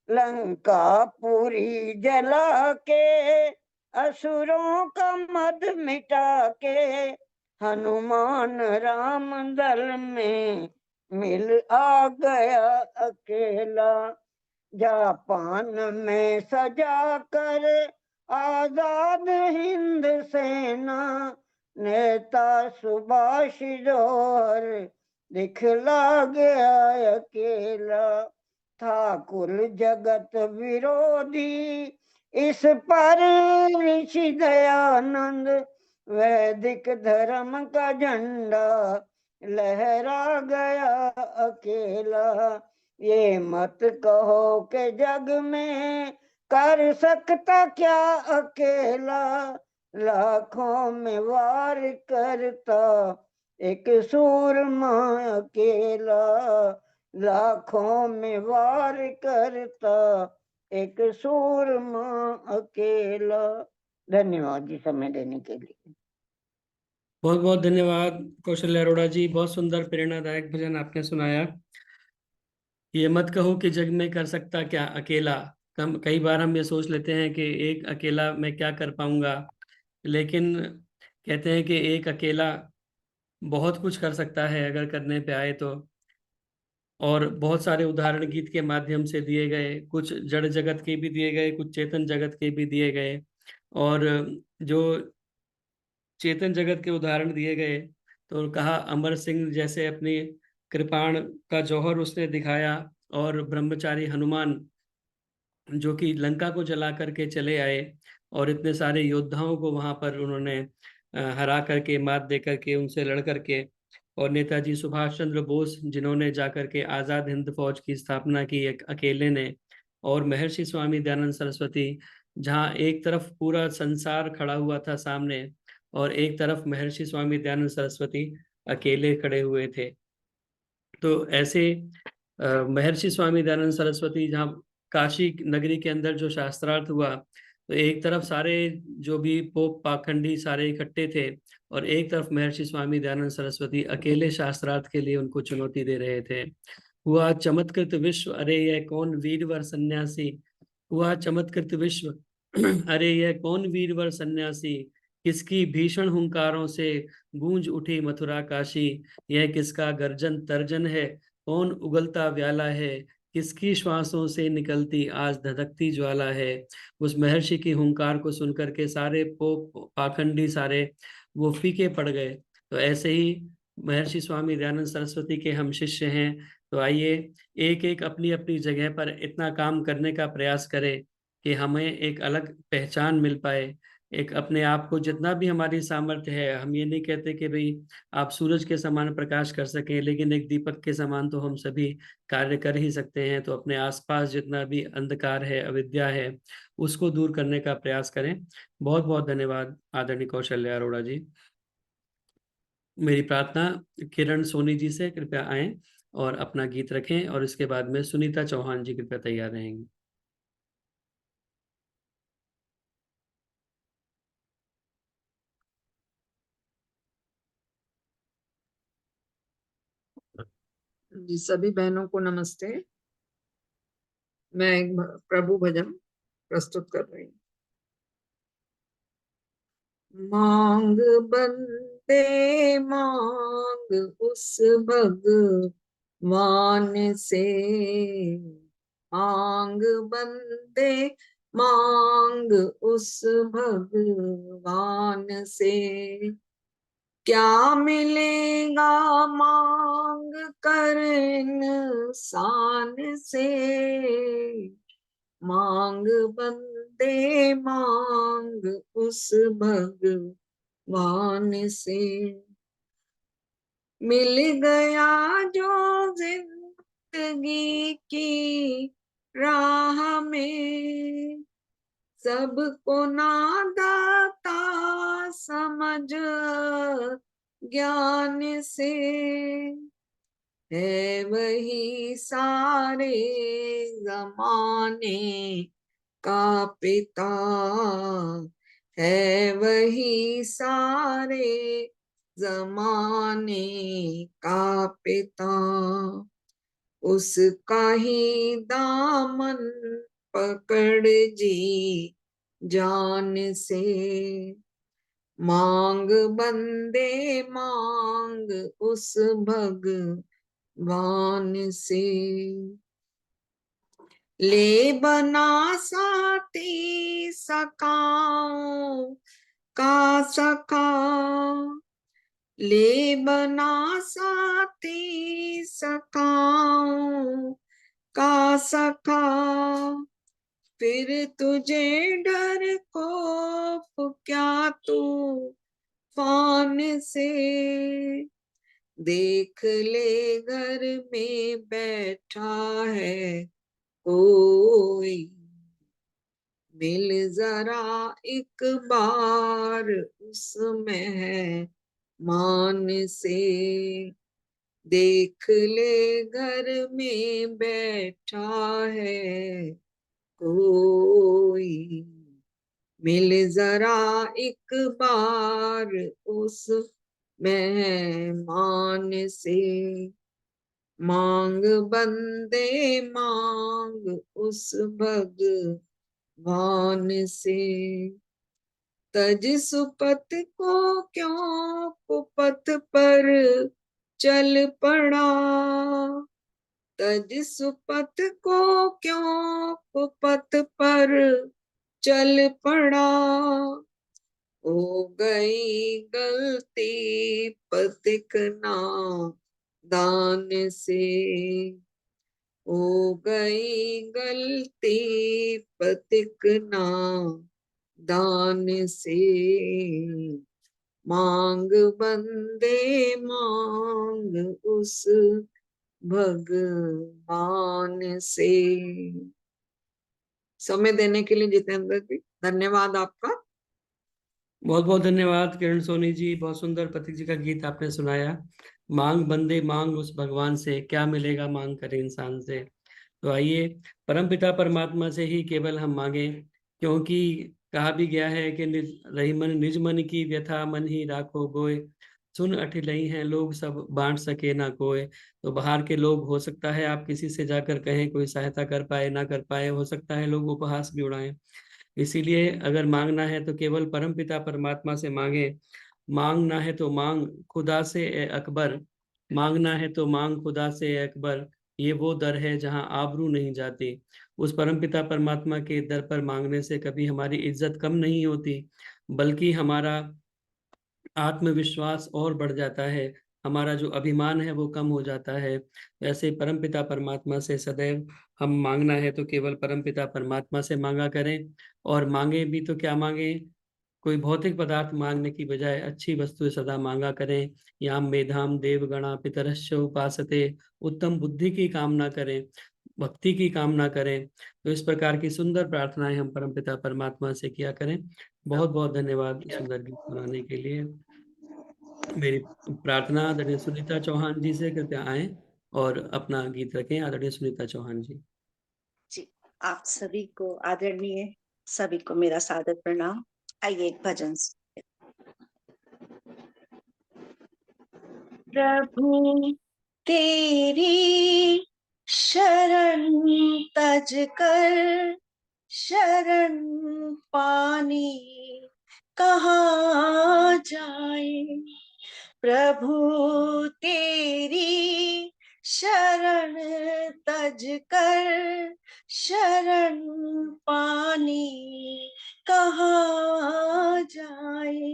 लंका पूरी जला के असुरों का मद मिटा के हनुमान राम दल में मिल आ गया अकेला। जापान में सजा कर आजाद हिंद सेना नेता सुभाष जोहर दिखला गया अकेला। था कुल जगत विरोधी इस पर ऋषि दयानंद, वैदिक धर्म का झंडा लहरा गया अकेला। ये मत कहो कि जग में कर सकता क्या अकेला, लाखों में वार करता एक सूरमा अकेला। लाखों में वार करता एक सूरमा अकेला। धन्यवाद जी समय देने के लिए। बहुत बहुत धन्यवाद कौशल्या अरोड़ा जी, बहुत सुंदर प्रेरणादायक भजन आपने सुनाया। ये मत कहो कि जग में कर सकता क्या अकेला। कई बार हम ये सोच लेते हैं कि एक अकेला मैं क्या कर पाऊंगा, लेकिन कहते हैं कि एक अकेला बहुत कुछ कर सकता है अगर करने पे आए तो। और बहुत सारे उदाहरण गीत के माध्यम से दिए गए, कुछ जड़ जगत के भी दिए गए, कुछ चेतन जगत के भी दिए गए। और जो चेतन जगत के उदाहरण दिए गए तो कहा अमर सिंह जैसे अपनी कृपाण का जौहर उसने दिखाया, और ब्रह्मचारी हनुमान जो कि लंका को जला करके चले आए और इतने सारे योद्धाओं को वहां पर उन्होंने हरा करके, मात दे करके, उनसे लड़ करके। और नेताजी सुभाष चंद्र बोस जिन्होंने जाकर के आजाद हिंद फौज की स्थापना की एक अकेले ने। और महर्षि स्वामी दयानंद सरस्वती, जहाँ एक तरफ पूरा संसार खड़ा हुआ था सामने और एक तरफ महर्षि स्वामी दयानंद सरस्वती अकेले खड़े हुए थे। तो ऐसे महर्षि स्वामी दयानंद सरस्वती जहाँ काशी नगरी के अंदर जो शास्त्रार्थ हुआ, तो एक तरफ सारे जो भी पोप पाखंडी सारे इकट्ठे थे, और एक तरफ महर्षि स्वामी दयानंद सरस्वती अकेले शास्त्रार्थ के लिए उनको चुनौती दे रहे थे। हुआ चमत्कृत विश्व, अरे यह कौन वीरवर सन्यासी। हुआ चमत्कृत विश्व अरे यह कौन वीरवर सन्यासी, किसकी भीषण हुंकारों से गूंज उठी मथुरा काशी। यह किसका गर्जन तर्जन है, कौन उगलता व्याला है, किसकी श्वासों से निकलती आज धधकती ज्वाला है। उस महर्षि की हुंकार को सुनकर के सारे पोप पाखंडी सारे वो फीके पड़ गए। तो ऐसे ही महर्षि स्वामी दयानंद सरस्वती के हम शिष्य हैं। तो आइए एक एक अपनी अपनी जगह पर इतना काम करने का प्रयास करें कि हमें एक अलग पहचान मिल पाए। एक अपने आप को जितना भी हमारी सामर्थ्य है, हम ये नहीं कहते कि भाई आप सूरज के समान प्रकाश कर सकें, लेकिन एक दीपक के समान तो हम सभी कार्य कर ही सकते हैं। तो अपने आसपास जितना भी अंधकार है, अविद्या है, उसको दूर करने का प्रयास करें। बहुत बहुत धन्यवाद आदरणीय कौशल्या अरोड़ा जी। मेरी प्रार्थना किरण सोनी जी से कृपया आएं और अपना गीत रखें, और इसके बाद में सुनीता चौहान जी कृपया तैयार रहेंगी। जी, सभी बहनों को नमस्ते। मैं एक प्रभु भजन प्रस्तुत कर रही हूँ। मांग बंदे मांग उस भगवान से, मांग बंदे मांग उस भगवान से, क्या मिलेगा मांग कर इंसान से, मांग बंदे मांग उस भगवान से, मिल गया जो जिंदगी की राह में, सबको नादाता समझ ज्ञान से, है वही सारे जमाने का पिता, है वही सारे जमाने का पिता, उसका ही दामन पकड़ जी जान से, मांग बंदे मांग उस भगवान से, ले बना साथी सखाओं का सखा, ले बना साथी सखाओं का सखा, फिर तुझे डर खौफ क्या तूफान से, देख ले घर में बैठा है कोई, मिल जरा एक बार उसमें है मान से, देख ले घर में बैठा है कोई, मिल जरा एक बार उस मेहमान से, मांग बंदे मांग उस भगवान से, तज सुपथ को क्यों कुपथ पर चल पड़ा, तज सुपथ को क्यों कुपथ पर चल पड़ा, हो गई गलती पथिक नादान से, हो गई गलती पथिक नादान से, मांग बंदे मांग उस भगवान से। समय देने के लिए जितेंद्र जी धन्यवाद आपका। बहुत बहुत धन्यवाद किरण सोनी जी, बहुत सुंदर प्रतीक जी का गीत आपने सुनाया। मांग बंदे मांग उस भगवान से, क्या मिलेगा मांग करे इंसान से। तो आइए परमपिता परमात्मा से ही केवल हम मांगे, क्योंकि कहा भी गया है कि रही मन निज मन की व्यथा मन ही राखो गोय, सुन अठिलई हैं लोग सब बांट सके ना कोय। तो बाहर के लोग, हो सकता है आप किसी से जाकर कहें, कोई सहायता कर पाए ना कर पाए, हो सकता है लोग उपहास भी उड़ाएं। इसीलिए अगर मांगना है तो केवल परमपिता परमात्मा से मांगे। मांगना है तो मांग खुदा से ए अकबर, मांगना है तो मांग खुदा से ए अकबर, ये वो दर है जहां आबरू नहीं जाती। उस परमपिता परमात्मा के दर पर मांगने से कभी हमारी इज्जत कम नहीं होती, बल्कि हमारा आत्मविश्वास और बढ़ जाता है, हमारा जो अभिमान है वो कम हो जाता है। ऐसे परमपिता परमात्मा से सदैव हम मांगना है तो केवल परमपिता परमात्मा से मांगा करें। और मांगे भी तो क्या मांगे, कोई भौतिक पदार्थ मांगने की बजाय अच्छी वस्तु सदा मांगा करें। याम मेधाम देवगणा पितरश्च उपासते, उत्तम बुद्धि की कामना करें, भक्ति की कामना करें। तो इस प्रकार की सुंदर प्रार्थनाएं हम परमपिता परमात्मा से किया करें। बहुत बहुत धन्यवाद सुंदर गीत सुनाने के लिए। मेरी प्रार्थना आदरणीय सुनीता चौहान जी से, कृपया आए और अपना गीत रखें। आदरणीय सुनीता चौहान जी। जी, आप सभी को आदरणीय सभी को मेरा सादर प्रणाम। आइए एक भजन सुनते हैं। प्रभु तेरी शरण तज कर शरण पानी कहाँ जाए। प्रभु तेरी शरण तज कर शरण पानी कहाँ जाए।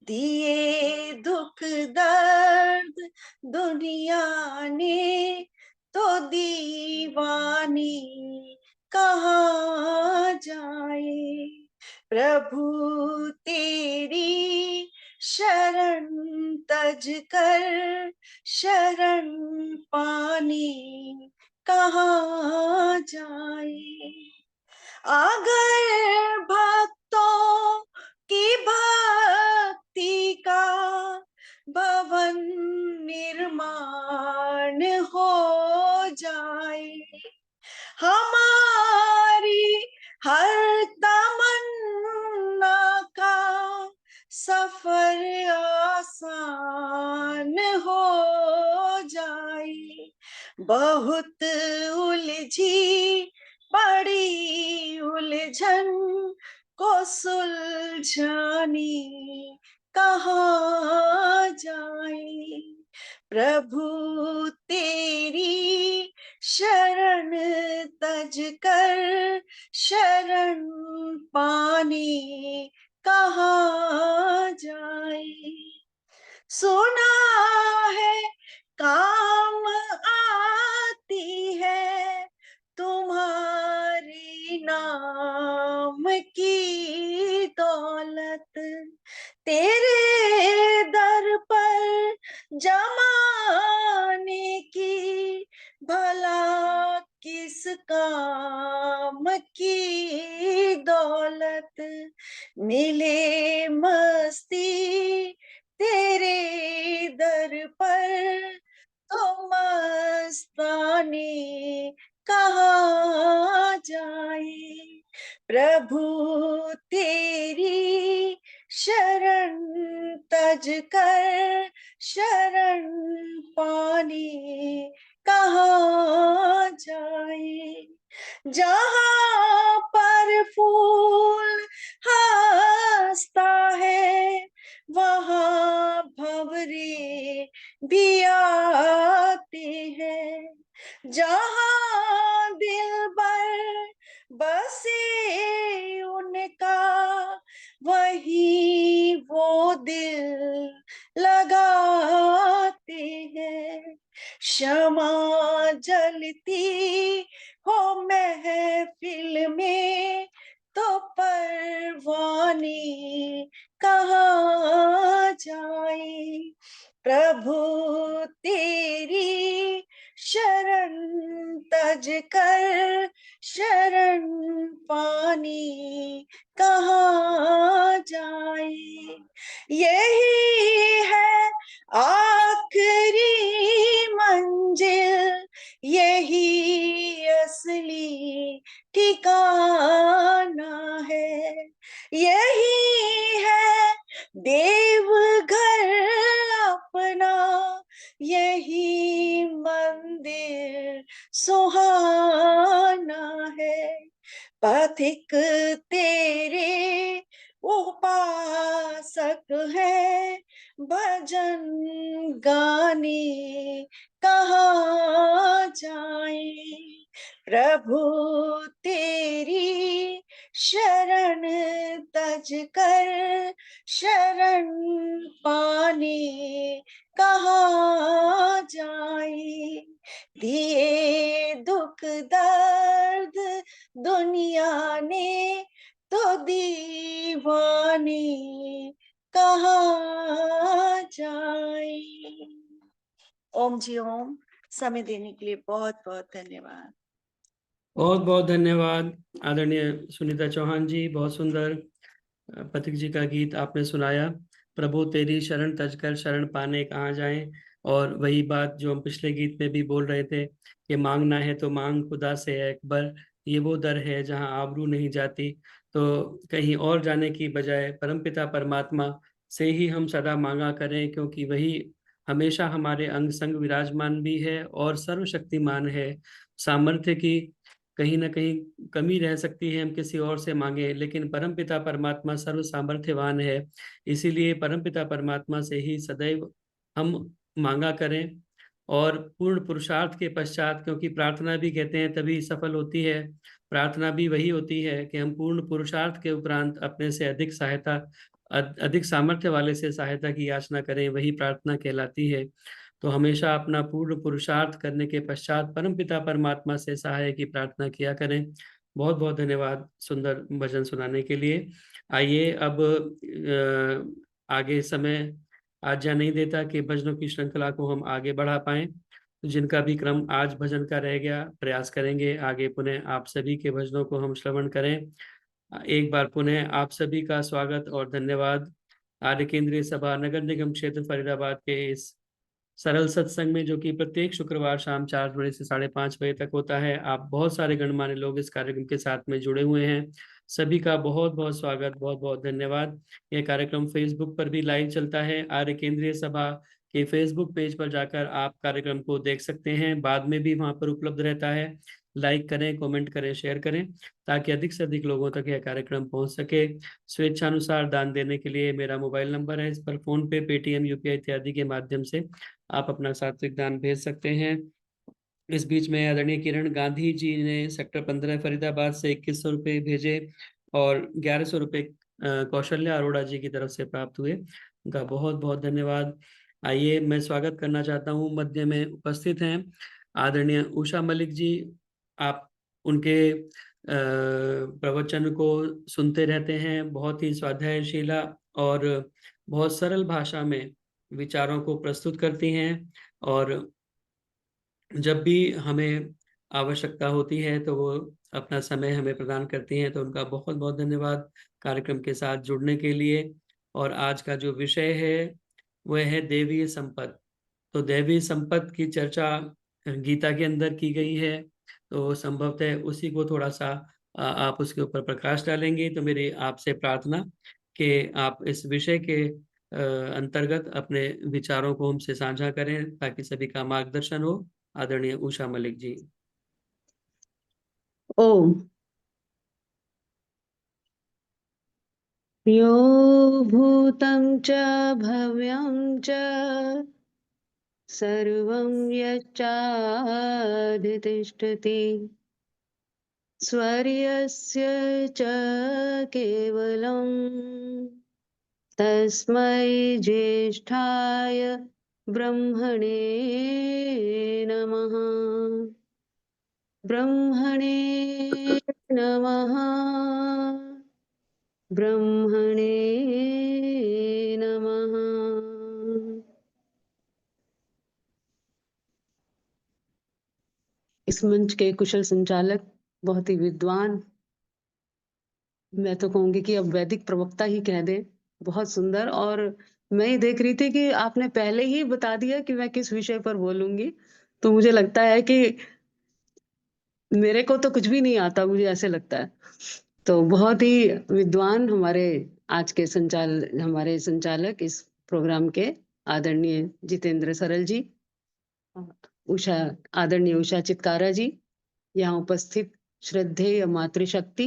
दिए दुख दर्द दुनिया ने तो दीवानी कहाँ जाए। प्रभु तेरी शरण तज कर शरण पानी कहाँ जाए। अगर भक्तों की भक्ति का भवन निर्माण हो जाए, हमारी हर तमन्ना का सफर आसान हो जाए। बहुत उलझी बड़ी उलझन को सुलझानी कहाँ जाए। प्रभु तेरी शरण तज कर शरण पानी कहाँ जाए। सुना है काम आती है तुम्हारी नाम की दौलत, तेरे दर पर जमाने की भला किस काम की दौलत। मिले मस्ती तेरे दर पर तो मस्तानी कहाँ जाए। प्रभु तेरी शरण तज कर शरण पानी कहाँ जाए। जहाँ पर फूल हंसता है वहाँ भंवरे भी आते हैं। जहाँ दिलबर बसे उनका वही वो दिल लगाते हैं। क्षमा जलती हो महफिल में तो परवानी कहाँ जाए। प्रभु तेरी शरण तज कर शरण पानी कहाँ जाए। यही है आखिरी मंजिल, यही असली ठिकाना है। यही है देवघर अपना, यही मंदिर सुहाना है। पथिक तेरे उपासक है, भजन गाने कहाँ जाए। प्रभु तेरी शरण तज कर शरण पानी कहाँ जाए। दिए दुख दर्द दुनिया ने तो दीवानी कहाँ जाए। ओम जी ओम। समय देने के लिए बहुत बहुत धन्यवाद। बहुत बहुत धन्यवाद आदरणीय सुनीता चौहान जी, बहुत सुंदर पथिक जी का गीत आपने सुनाया। प्रभु तेरी शरण तजकर शरण पाने कहाँ जाएं। और वही बात जो हम पिछले गीत में भी बोल रहे थे कि मांगना है तो मांग खुदा से अकबर, ये वो दर है जहाँ आबरू नहीं जाती। तो कहीं और जाने की बजाय परमपिता परमात्मा से ही हम सदा मांगा करें, क्योंकि वही हमेशा हमारे अंग संग विराजमान भी है और सर्वशक्तिमान है। सामर्थ्य की कहीं ना कहीं कमी रह सकती है, हम किसी और से मांगे, लेकिन परमपिता परमात्मा सर्व सामर्थ्यवान है। इसीलिए परमपिता परमात्मा से ही सदैव हम मांगा करें। और पूर्ण पुरुषार्थ के पश्चात, क्योंकि प्रार्थना भी कहते हैं तभी सफल होती है, प्रार्थना भी वही होती है कि हम पूर्ण पुरुषार्थ के उपरांत अपने से अधिक सहायता, अधिक सामर्थ्य वाले से सहायता की याचना करें, वही प्रार्थना कहलाती है। तो हमेशा अपना पूर्ण पुरुषार्थ करने के पश्चात परमपिता परमात्मा से सहाय की प्रार्थना किया करें। बहुत बहुत धन्यवाद सुंदर भजन सुनाने के लिए। आइए अब आगे समय आज्ञा नहीं देता कि भजनों की श्रृंखला को हम आगे बढ़ा पाएं। तो जिनका भी क्रम आज भजन का रह गया, प्रयास करेंगे आगे पुनः आप सभी के भजनों को हम श्रवण करें। एक बार पुनः आप सभी का स्वागत और धन्यवाद आर्य केंद्रीय सभा नगर निगम क्षेत्र फरीदाबाद के इस सरल सत्संग में, जो कि प्रत्येक शुक्रवार शाम 4 बजे से 5:30 बजे तक होता है। आप बहुत सारे गणमान्य लोग इस कार्यक्रम के साथ में जुड़े हुए हैं, सभी का बहुत बहुत स्वागत, बहुत बहुत धन्यवाद। यह कार्यक्रम फेसबुक पर भी लाइव चलता है। आर्य केंद्रीय सभा के फेसबुक पेज पर जाकर आप कार्यक्रम को देख सकते हैं, बाद में भी वहां पर उपलब्ध रहता है। लाइक करें, कमेंट करें, शेयर करें, ताकि अधिक से अधिक लोगों तक यह कार्यक्रम पहुंच सके। स्वेच्छानुसार दान देने के लिए मेरा मोबाइल नंबर है, इस पर फोन पे, पेटीएम, यूपीआई इत्यादि के माध्यम से आप अपना सात्विक दान भेज सकते हैं। इस बीच में आदरणीय किरण गांधी जी ने सेक्टर 15 फरीदाबाद से 2100 रुपये भेजे और 1100 रुपये कौशल्या अरोड़ा जी की तरफ से प्राप्त हुए, उनका बहुत बहुत धन्यवाद। आइए मैं स्वागत करना चाहता हूँ, मध्य में उपस्थित हैं आदरणीय उषा मलिक जी। आप उनके प्रवचन को सुनते रहते हैं, बहुत ही स्वाध्यायशीला और बहुत सरल भाषा में विचारों को प्रस्तुत करती हैं, और जब भी हमें आवश्यकता होती है तो वो अपना समय हमें प्रदान करती हैं। तो उनका बहुत बहुत धन्यवाद कार्यक्रम के साथ जुड़ने के लिए। और आज का जो विषय है वह है दैवीय संपत्ति। तो दैवीय संपत्ति की चर्चा गीता के अंदर की गई है, तो संभवतः उसी को थोड़ा सा आप उसके ऊपर प्रकाश डालेंगे। तो मेरी आपसे प्रार्थना कि आप इस विषय के अंतर्गत अपने विचारों को हमसे साझा करें, ताकि सभी का मार्गदर्शन हो। आदरणीय उषा मलिक जी। ओम। यो भूतं च भव्यं च सर्वं यच्चाधितिष्ठति स्वर्यस्य च केवलं तस्मै ज्येष्ठाय ब्रह्मणे नमः। ब्रह्मणे नमः। ब्रह्मणे नमः। इस मंच के कुशल संचालक, बहुत ही विद्वान, मैं तो कहूंगी कि अब वैदिक प्रवक्ता ही कह दे, बहुत सुंदर। और मैं ये देख रही थी कि आपने पहले ही बता दिया कि मैं किस विषय पर बोलूंगी, तो मुझे लगता है कि मेरे को तो कुछ भी नहीं आता, मुझे ऐसे लगता है। तो बहुत ही विद्वान हमारे आज के हमारे संचालक इस प्रोग्राम के आदरणीय जितेंद्र सरल जी, उषा, आदरणीय उषा चित्कारा जी, यहाँ उपस्थित श्रद्धेय मातृशक्ति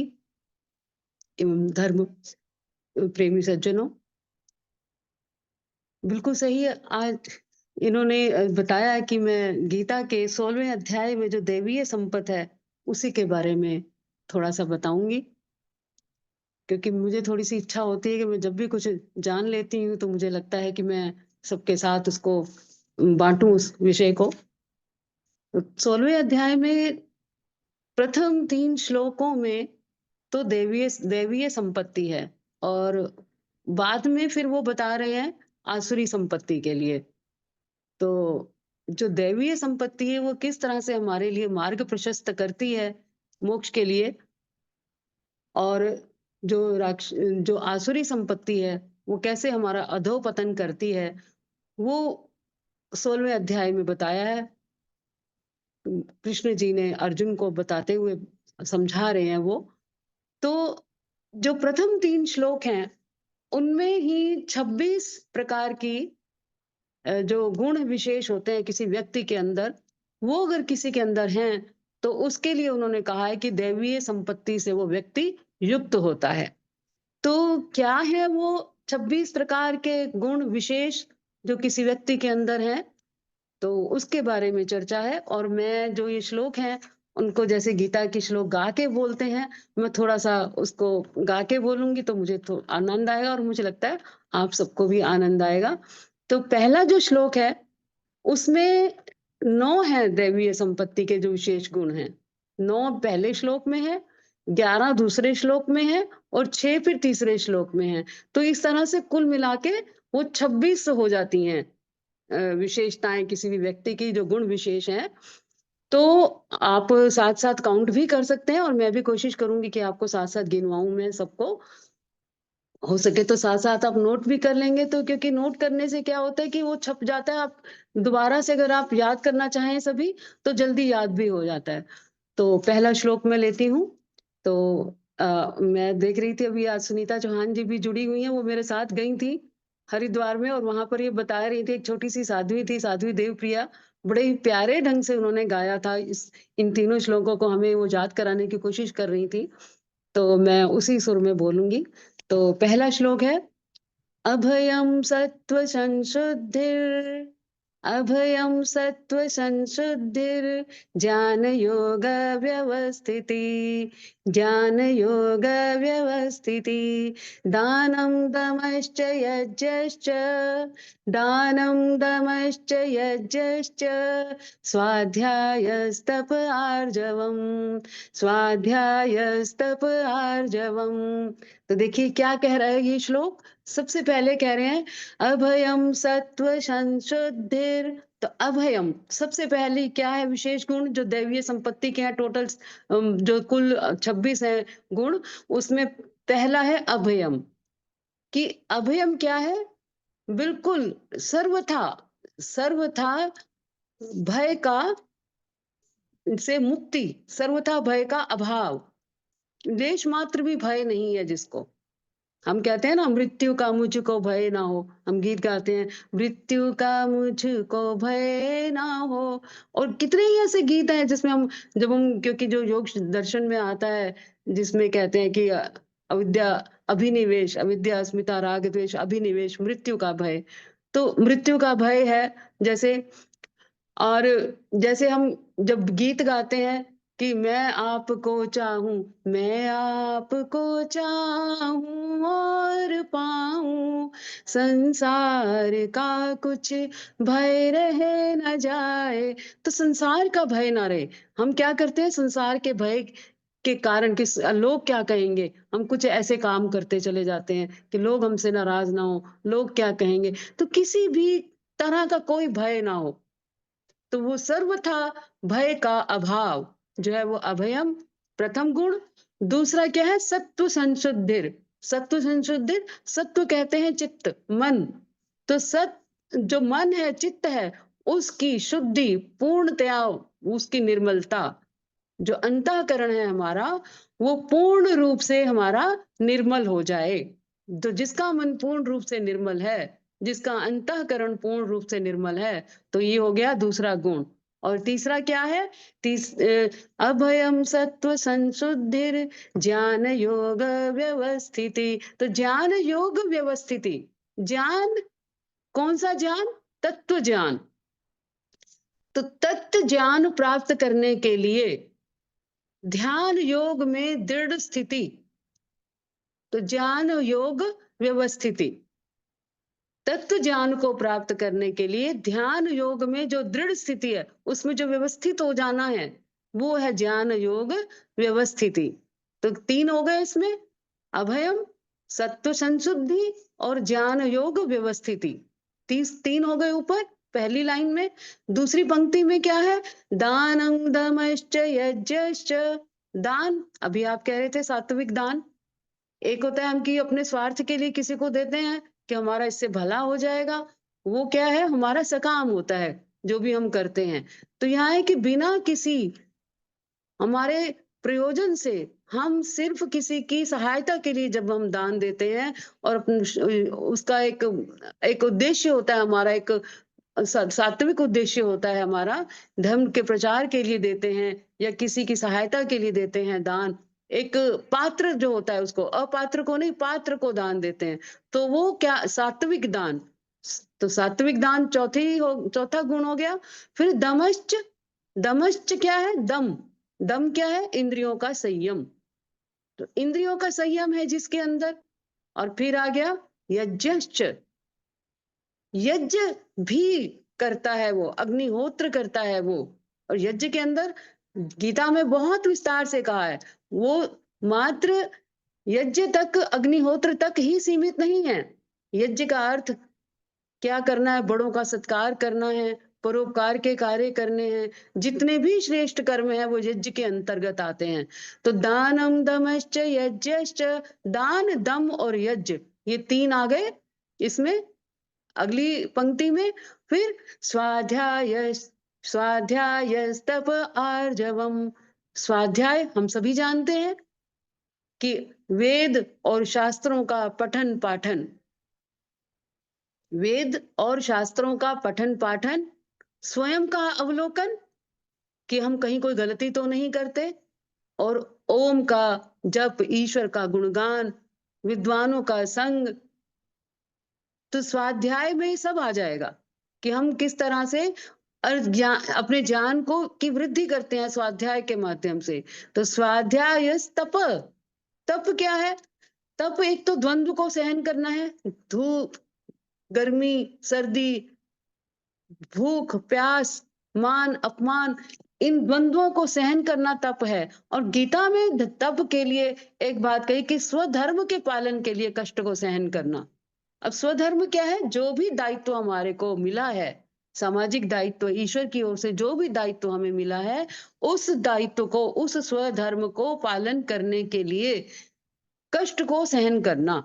एवं धर्म प्रेमी सज्जनों, बिल्कुल सही है। आज इन्होंने बताया कि मैं गीता के 16वें अध्याय में जो दैवीय संपत्ति है उसी के बारे में थोड़ा सा बताऊंगी, क्योंकि मुझे थोड़ी सी इच्छा होती है कि मैं जब भी कुछ जान लेती हूँ तो मुझे लगता है कि मैं सबके साथ उसको बांटूं उस विषय को। 16वें अध्याय में प्रथम 3 श्लोकों में तो दैवीय संपत्ति है, और बाद में फिर वो बता रहे हैं आसुरी संपत्ति के लिए। तो जो दैवीय संपत्ति है वो किस तरह से हमारे लिए मार्ग प्रशस्त करती है मोक्ष के लिए, और जो आसुरी संपत्ति है वो कैसे हमारा अधोपतन करती है, वो 16वें अध्याय में बताया है। कृष्ण जी ने अर्जुन को बताते हुए समझा रहे हैं वो। तो जो प्रथम 3 श्लोक हैं उनमें ही 26 प्रकार की जो गुण विशेष होते हैं किसी व्यक्ति के अंदर, वो अगर किसी के अंदर हैं, तो उसके लिए उन्होंने कहा है कि दैवीय संपत्ति से वो व्यक्ति युक्त होता है। तो क्या है वो 26 प्रकार के गुण विशेष जो किसी व्यक्ति के अंदर हैं? तो उसके बारे में चर्चा है। और मैं जो ये श्लोक हैं, उनको जैसे गीता के श्लोक गा के बोलते हैं, मैं थोड़ा-सा उसको गा के बोलूँगी तो मुझे तो आनंद आएगा और मुझे लगता है आप सबको भी आनंद आएगा। तो पहला जो श्लोक है, उसमें 9 हैं दैवीय संपत्ति के जो विशेष गुण हैं। 9 पहले श्लोक में है, 11 दूसरे श्लोक में है और 6 फिर तीसरे श्लोक में है। तो इस तरह से कुल मिला के वो 26 हो जाती हैं विशेषताएँ किसी भी व्यक्ति की, जो गुण विशेष हैं। तो आप साथ-साथ काउंट भी कर सकते हैं और मैं भी कोशिश करूँगी कि आपको साथ-साथ गिनवाऊँ मैं सबको। हो सके तो साथ-साथ आप नोट भी कर लेंगे, तो क्योंकि नोट करने से क्या होता है कि वो छप जाता है, आप दोबारा से अगर आप याद करना चाहें सभी, तो जल्दी याद भी हो जाता है। तो पहला श्लोक मैं लेती हूँ। तो मैं देख रही थी अभी आज सुनीता चौहान जी भी जुड़ी हुई हैं, वो मेरे साथ गई थी हरिद्वार में, और वहाँ पर ये बता रही थी, एक छोटी-सी साध्वी थी, साध्वी देवप्रिया, बड़े ही प्यारे ढंग से उन्होंने गाया था इन तीनों श्लोकों को हमें वो याद कराने की कोशिश कर रही थी। तो मैं उसी सुर में बोलूँगी। तो पहला श्लोक है, अभयं सत्व संशुद्धिर्, अभयं सत्व संशुद्धिर्, ज्ञान योग व्यवस्थिति, ज्ञान योग व्यवस्थिति, दानं दमश्च यज्ञश्च, दानं दमश्च यज्ञश्च, स्वाध्यायस्तप आर्जवम्, स्वाध्यायस्तप आर्जवम्। तो देखिए क्या कह रहा है ये श्लोक। सबसे पहले कह रहे हैं अभयम सत्व संशुद्धिर। तो अभयम सबसे पहले क्या है विशेष गुण जो दैवीय संपत्ति के हैं, टोटल जो कुल 26 है गुण, उसमें पहला है अभयम। कि अभयम क्या है? बिल्कुल सर्वथा, सर्वथा भय का से मुक्ति, सर्वथा भय का अभाव, लेश मात्र भी भय नहीं है जिसको। हम कहते हैं ना, मृत्यु का मुझको भय ना हो, हम गीत गाते हैं, मृत्यु का मुझको भय ना हो। और कितने ही ऐसे गीत हैं जिसमें हम क्योंकि जो योग दर्शन में आता है, जिसमें कहते हैं कि अविद्या अभिनिवेश, अविद्या अस्मिता राग द्वेष अभिनिवेश, मृत्यु का भय। तो मृत्यु का भय है जैसे, और जैसे हम जब गीत गाते हैं कि मैं आपको चाहूं, मैं आपको चाहूं और पाऊं, संसार का कुछ भय रहे न जाए। तो संसार का भय ना रहे। हम क्या करते हैं, संसार के भय के कारण कि लोग क्या कहेंगे, हम कुछ ऐसे काम करते चले जाते हैं कि लोग हमसे नाराज ना हो, लोग क्या कहेंगे। तो किसी भी तरह का कोई भय ना हो, तो वो सर्वथा भय का अभाव जो है वो अभयम प्रथम गुण। दूसरा क्या है? सत्व संशुद्धिर। सत्व संशुद्धिर, सत्व कहते हैं चित्त, मन। तो जो मन है, चित्त है, उसकी शुद्धि पूर्णतया, उसकी निर्मलता, जो अंतःकरण है हमारा, वो पूर्ण रूप से हमारा निर्मल हो जाए। तो जिसका मन पूर्ण रूप से निर्मल है, जिसका अंतःकरण पूर्ण रूप से निर्मल है, तो ये हो गया दूसरा गुण। और तीसरा क्या है? अभयम सत्व संशुद्धिर, ज्ञान योग व्यवस्थिति। तो ज्ञान योग व्यवस्थिति, ज्ञान कौन सा ज्ञान? तत्व ज्ञान। तो तत्व ज्ञान प्राप्त करने के लिए ध्यान योग में दृढ़ स्थिति, तो ज्ञान योग व्यवस्थिति। तत्व ज्ञान को प्राप्त करने के लिए ध्यान योग में जो दृढ़ स्थिति है, उसमें जो व्यवस्थित हो जाना है, वो है ज्ञान योग व्यवस्थिति। तो 3 हो गए इसमें, अभयम, सत्व संशुद्धि और ज्ञान योग व्यवस्थिति। 3 हो गए ऊपर पहली लाइन में। दूसरी पंक्ति में क्या है? दानं दमश्च यज्ञश्च। दान, अभी आप कह रहे थे सात्विक दान। एक होता है हम कि अपने स्वार्थ के लिए किसी को देते हैं कि हमारा इससे भला हो जाएगा, वो क्या है? हमारा सकाम होता है जो भी हम करते हैं। तो यहाँ है कि बिना किसी हमारे प्रयोजन से, हम सिर्फ किसी की सहायता के लिए जब हम दान देते हैं, और उसका एक उद्देश्य होता है हमारा, एक सात्विक उद्देश्य होता है हमारा, धर्म के प्रचार के लिए देते हैं या किसी की सहायता के लिए देते हैं दान। एक पात्र जो होता है उसको, अपात्र को नहीं, पात्र को दान देते हैं, तो वो क्या, सात्विक दान। तो सात्विक दान चौथा गुण हो गया। फिर दमश्च, दमश्च क्या है, दम, दम क्या है, इंद्रियों का संयम। तो इंद्रियों का संयम है जिसके अंदर। और फिर आ गया यज्ञश्च, यज्ञ भी करता है वो, अग्निहोत्र करता है वो। और यज्ञ के अंदर गीता में बहुत विस्तार से कहा है, वो मात्र यज्ञ तक, अग्निहोत्र तक ही सीमित नहीं है। यज्ञ का अर्थ क्या करना है, बड़ों का सत्कार करना है, परोपकार के कार्य करने हैं, जितने भी श्रेष्ठ कर्म है वो यज्ञ के अंतर्गत आते हैं। तो दानम दमश्च यज्ञश्च, दान, दम और यज्ञ, ये तीन आ गए इसमें अगली पंक्ति में। फिर स्वाध्याय, स्वाध्याय तप आर्जवम। स्वाध्याय हम सभी जानते हैं कि वेद और शास्त्रों का पठन पाठन, वेद और शास्त्रों का पठन पाठन, स्वयं का अवलोकन कि हम कहीं कोई गलती तो नहीं करते, और ओम का जप, ईश्वर का गुणगान, विद्वानों का संग। तो स्वाध्याय में सब आ जाएगा कि हम किस तरह से अपने ज्ञान को की वृद्धि करते हैं स्वाध्याय के माध्यम से। तो स्वाध्याय तप, तप क्या है, तप एक तो द्वंद्व को सहन करना है, धूप, गर्मी, सर्दी, भूख, प्यास, मान, अपमान, इन द्वंद्वों को सहन करना तप है। और गीता में तप के लिए एक बात कही कि स्वधर्म के पालन के लिए कष्ट को सहन करना। अब स्वधर्म क्या है, जो भी दायित्व हमारे को मिला है, सामाजिक दायित्व, ईश्वर की ओर से जो भी दायित्व हमें मिला है, उस दायित्व को, उस स्वधर्म को पालन करने के लिए कष्ट को सहन करना,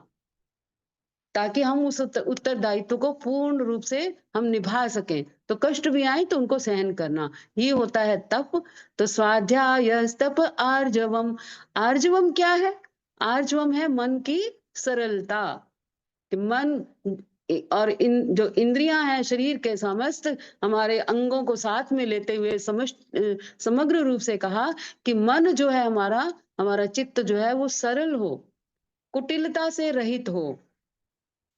ताकि हम उस उत्तरदायित्व को पूर्ण रूप से हम निभा सकें। तो कष्ट भी आए तो उनको सहन करना, ये होता है तप। तो स्वाध्याय तप आर्जवम, आर्जवम क्या है, आर्जवम है मन की सरलता। कि मन और इन जो इंद्रियां हैं शरीर के समस्त हमारे अंगों को साथ में लेते हुए समग्र रूप से कहा कि मन जो है हमारा, हमारा चित्त जो है वो सरल हो, कुटिलता से रहित हो,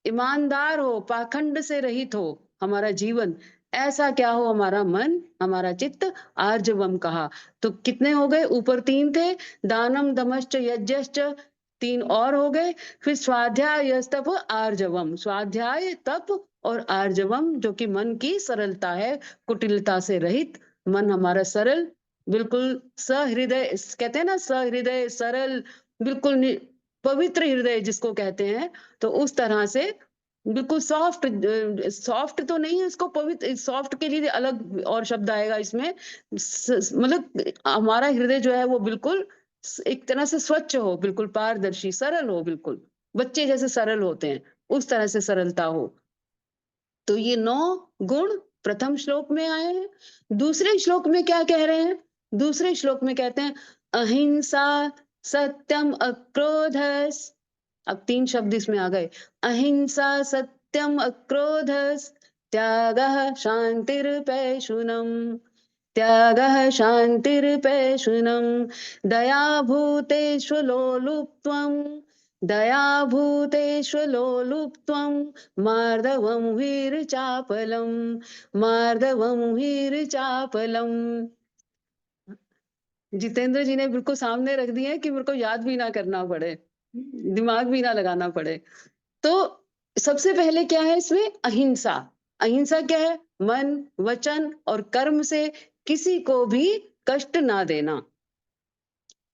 ईमानदार हो, पाखंड से रहित हो हमारा जीवन। ऐसा क्या हो हमारा मन, हमारा चित्त, आर्जवम कहा। तो कितने हो गए, ऊपर 3 थे, दानम दमश्च यज्ञश्च, 3 और हो गए। फिर स्वाध्याय तप आर्जवम, स्वाध्याय तप और आर्जवम जो कि मन की सरलता है, कुटिलता से रहित मन हमारा सरल, बिल्कुल सहृदय, कहते हैं ना सहृदय, सरल, बिल्कुल पवित्र हृदय जिसको कहते हैं। तो उस तरह से बिल्कुल सॉफ्ट, सॉफ्ट तो नहीं है इसको, पवित्र, सॉफ्ट के लिए अलग और शब्द आएगा इसमें, मतलब हमारा हृदय जो है वो बिल्कुल एक तरह से स्वच्छ हो, बिल्कुल पारदर्शी, सरल हो, बिल्कुल बच्चे जैसे सरल होते हैं उस तरह से सरलता हो। तो ये 9 गुण प्रथम श्लोक में आए हैं। दूसरे श्लोक में क्या कह रहे हैं, दूसरे श्लोक में कहते हैं अहिंसा, सत्यम, अक्रोधस। अब 3 शब्द इसमें आ गए, अहिंसा, सत्यम, अक्रोधस, त्यागः शांतिर्पैशुनम, त्यागः शांतिर्पैशुनम, दया भूतेषु लोलुप्त्वं, दया भूतेषु लोलुप्त्वं, मार्दवं वीरचापलम, मार्दवं वीरचापलम। जितेंद्र जी ने बिल्कुल सामने रख दिए कि मेरे को याद भी ना करना पड़े, दिमाग भी ना लगाना पड़े। तो सबसे पहले क्या है इसमें, अहिंसा। अहिंसा क्या है, मन, वचन और कर्म से किसी को भी कष्ट ना देना।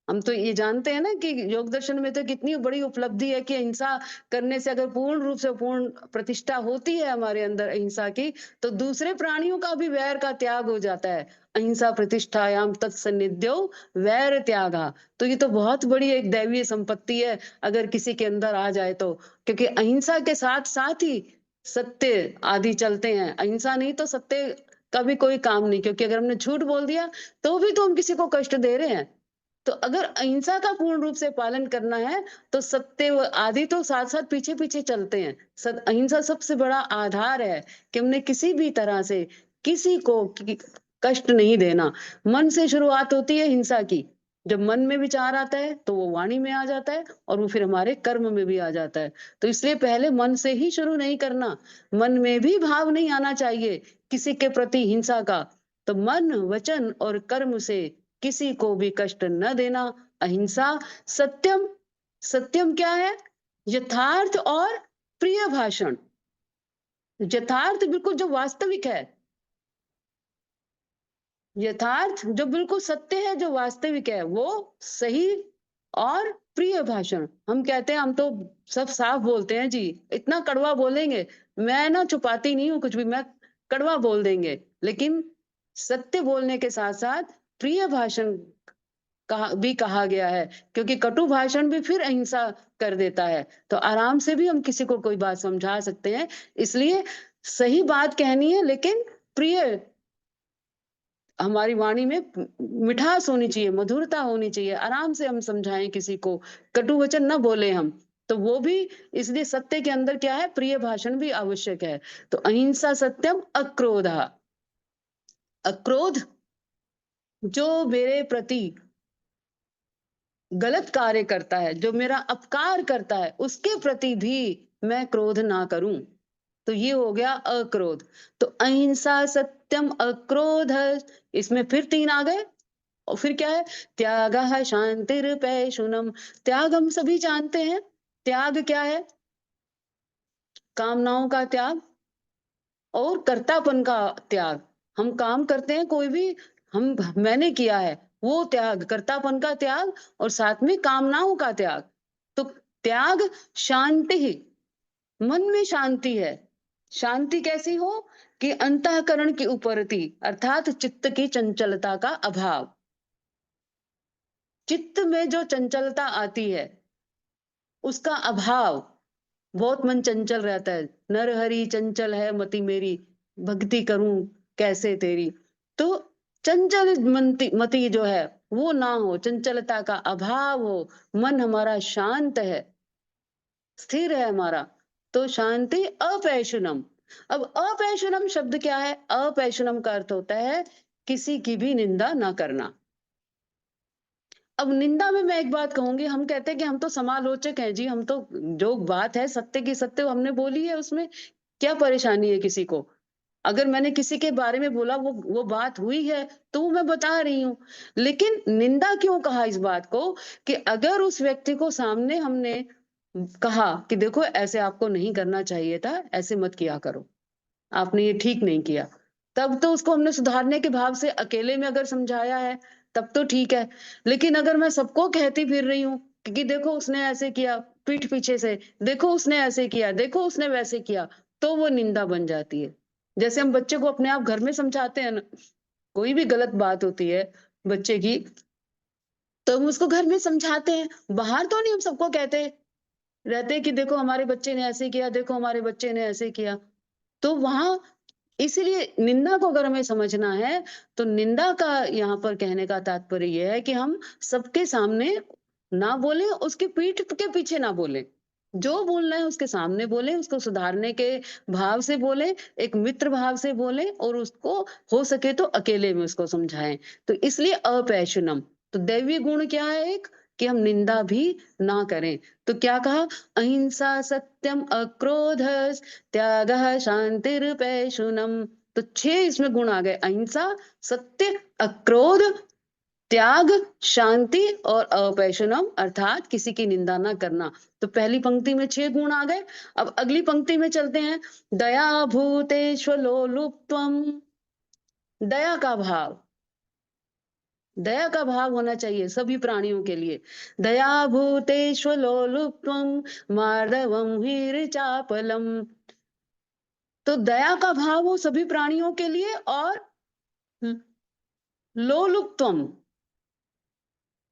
हम तो ये जानते हैं ना कि योग दर्शन में तो कितनी बड़ी उपलब्धि है कि अहिंसा करने से अगर पूर्ण रूप से पूर्ण प्रतिष्ठा होती है हमारे अंदर अहिंसा की, तो दूसरे प्राणियों का भी वैर का त्याग हो जाता है। अहिंसा प्रतिष्ठायाम तत्सन्निध्यो वैर त्यागा। तो ये तो बहुत बड़ी एक दैवीय संपत्ति है अगर किसी के अंदर आ जाए तो, क्योंकि अहिंसा के साथ साथ ही सत्य आदि चलते हैं। अहिंसा नहीं तो सत्य का भी कोई काम नहीं, क्योंकि अगर हमने झूठ बोल दिया तो भी तो हम किसी को कष्ट दे रहे हैं। तो अगर अहिंसा का पूर्ण रूप से पालन करना है तो सत्य व आदि तो साथ साथ पीछे पीछे चलते हैं। अहिंसा सबसे बड़ा आधार है कि हमने किसी भी तरह से किसी को कष्ट नहीं देना। मन से शुरुआत होती है हिंसा की। जब मन में विचार आता है तो वो वाणी में आ जाता है और वो फिर हमारे कर्म में भी आ जाता है। तो इसलिए पहले मन से ही शुरू नहीं करना। मन में भी भाव नहीं आना चाहिए किसी के प्रति हिंसा का। तो मन, वचन और कर्म से किसी को भी कष्ट न देना अहिंसा। सत्यम, सत्यम क्या है? यथार्थ और प्रिय भाषण। यथार्थ बिल्कुल जो वास्तविक है, यथार्थ जो बिल्कुल सत्य है, जो वास्तविक है, वो सही और प्रिय भाषण। हम कहते हैं हम तो सब साफ बोलते हैं जी, इतना कड़वा बोलेंगे। मैं ना छुपाती नहीं हूं कुछ भी, मैं कड़वा बोल देंगे, लेकिन सत्य बोलने के साथ साथ प्रिय भाषण कहा गया है, क्योंकि कटु भाषण भी फिर अहिंसा कर देता है। तो आराम से भी हम किसी को कोई बात समझा सकते हैं। इसलिए सही बात कहनी है, लेकिन प्रिय, हमारी वाणी में मिठास होनी चाहिए, मधुरता होनी चाहिए। आराम से हम समझाएं किसी को, कटु वचन न बोले हम। तो वो भी इसलिए सत्य के अंदर क्या है? प्रिय भाषण भी आवश्यक है। तो अहिंसा सत्यम अक्रोध। अक्रोध जो मेरे प्रति गलत कार्य करता है, जो मेरा अपकार करता है, उसके प्रति भी मैं क्रोध ना करूं। तो ये हो गया अक्रोध। तो अहिंसा सत्यम अक्रोध, इसमें फिर 3 आ गए। और फिर क्या है? त्यागः शांतिर्पैशुनम। त्याग हम सभी जानते हैं। त्याग क्या है? कामनाओं का त्याग और कर्तापन का त्याग। हम काम करते हैं कोई भी, मैंने किया है, वो त्याग, कर्तापन का त्याग और साथ में कामनाओं का त्याग। तो त्याग शांति ही, मन में शांति है। शांति कैसी हो? कि अंतःकरण की उपरति, अर्थात चित्त की चंचलता का अभाव। चित्त में जो चंचलता आती है उसका अभाव। बहुत मन चंचल रहता है, नर हरि चंचल है मति मेरी, भक्ति करूं कैसे तेरी। तो चंचल मति जो है वो ना हो, चंचलता का अभाव हो, मन हमारा शांत है, स्थिर है हमारा। तो शांति अपैशुनम। अब अपैशुनम शब्द क्या है? अपैशुनम का अर्थ होता है किसी की भी निंदा ना करना। अब निंदा में मैं एक बात कहूंगी, हम कहते हैं कि हम तो समालोचक हैं जी, हम तो जो बात है सत्य की सत्य हमने बोली है, उसमें क्या परेशानी है किसी को? अगर मैंने किसी के बारे में बोला, वो बात हुई है तो वो मैं बता रही हूँ। लेकिन निंदा क्यों कहा इस बात को? कि अगर उस व्यक्ति को सामने हमने कहा कि देखो ऐसे आपको नहीं करना चाहिए था, ऐसे मत किया करो, आपने ये ठीक नहीं किया, तब तो उसको हमने सुधारने के भाव से अकेले में अगर समझाया है तब तो ठीक है। लेकिन अगर मैं सबको कहती फिर रही हूँ कि देखो उसने ऐसे किया, पीठ पीछे से, देखो उसने ऐसे किया, देखो उसने वैसे किया, तो वो निंदा बन जाती है। जैसे हम बच्चे को अपने आप घर में समझाते हैं ना, कोई भी गलत बात होती है बच्चे की, तो हम उसको घर में समझाते हैं, बाहर तो नहीं हम सबको कहते रहते कि देखो हमारे बच्चे ने ऐसे किया, देखो हमारे बच्चे ने ऐसे किया। तो वहां इसलिए निंदा को अगर हमें समझना है तो निंदा का यहाँ पर कहने का तात्पर्य यह है कि हम सबके सामने ना बोले, उसकी पीठ के पीछे ना बोले। जो बोलना है उसके सामने बोले, उसको सुधारने के भाव से बोले, एक मित्र भाव से बोले, और उसको हो सके तो अकेले में उसको समझाएं। तो इसलिए अपैशुनम, तो दैवीय गुण क्या है? एक कि हम निंदा भी ना करें। तो क्या कहा? अहिंसा सत्यम अक्रोध त्यागः शांतिर्पैशुनम। तो 6 इसमें गुण आ गए, अहिंसा, सत्य, अक्रोध, त्याग, शांति और अपैशुनम, अर्थात किसी की निंदा ना करना। तो पहली पंक्ति में 6 गुण आ गए। अब अगली पंक्ति में चलते हैं। दया भूतेष्वलोलुप्त्वम। दया का भाव, दया का भाव होना चाहिए सभी प्राणियों के लिए। दया भूतेष्वलोलुप्त्वम मार्दवम वीरचापलम। तो दया का भाव हो सभी प्राणियों के लिए। और लोलुप्त्वम,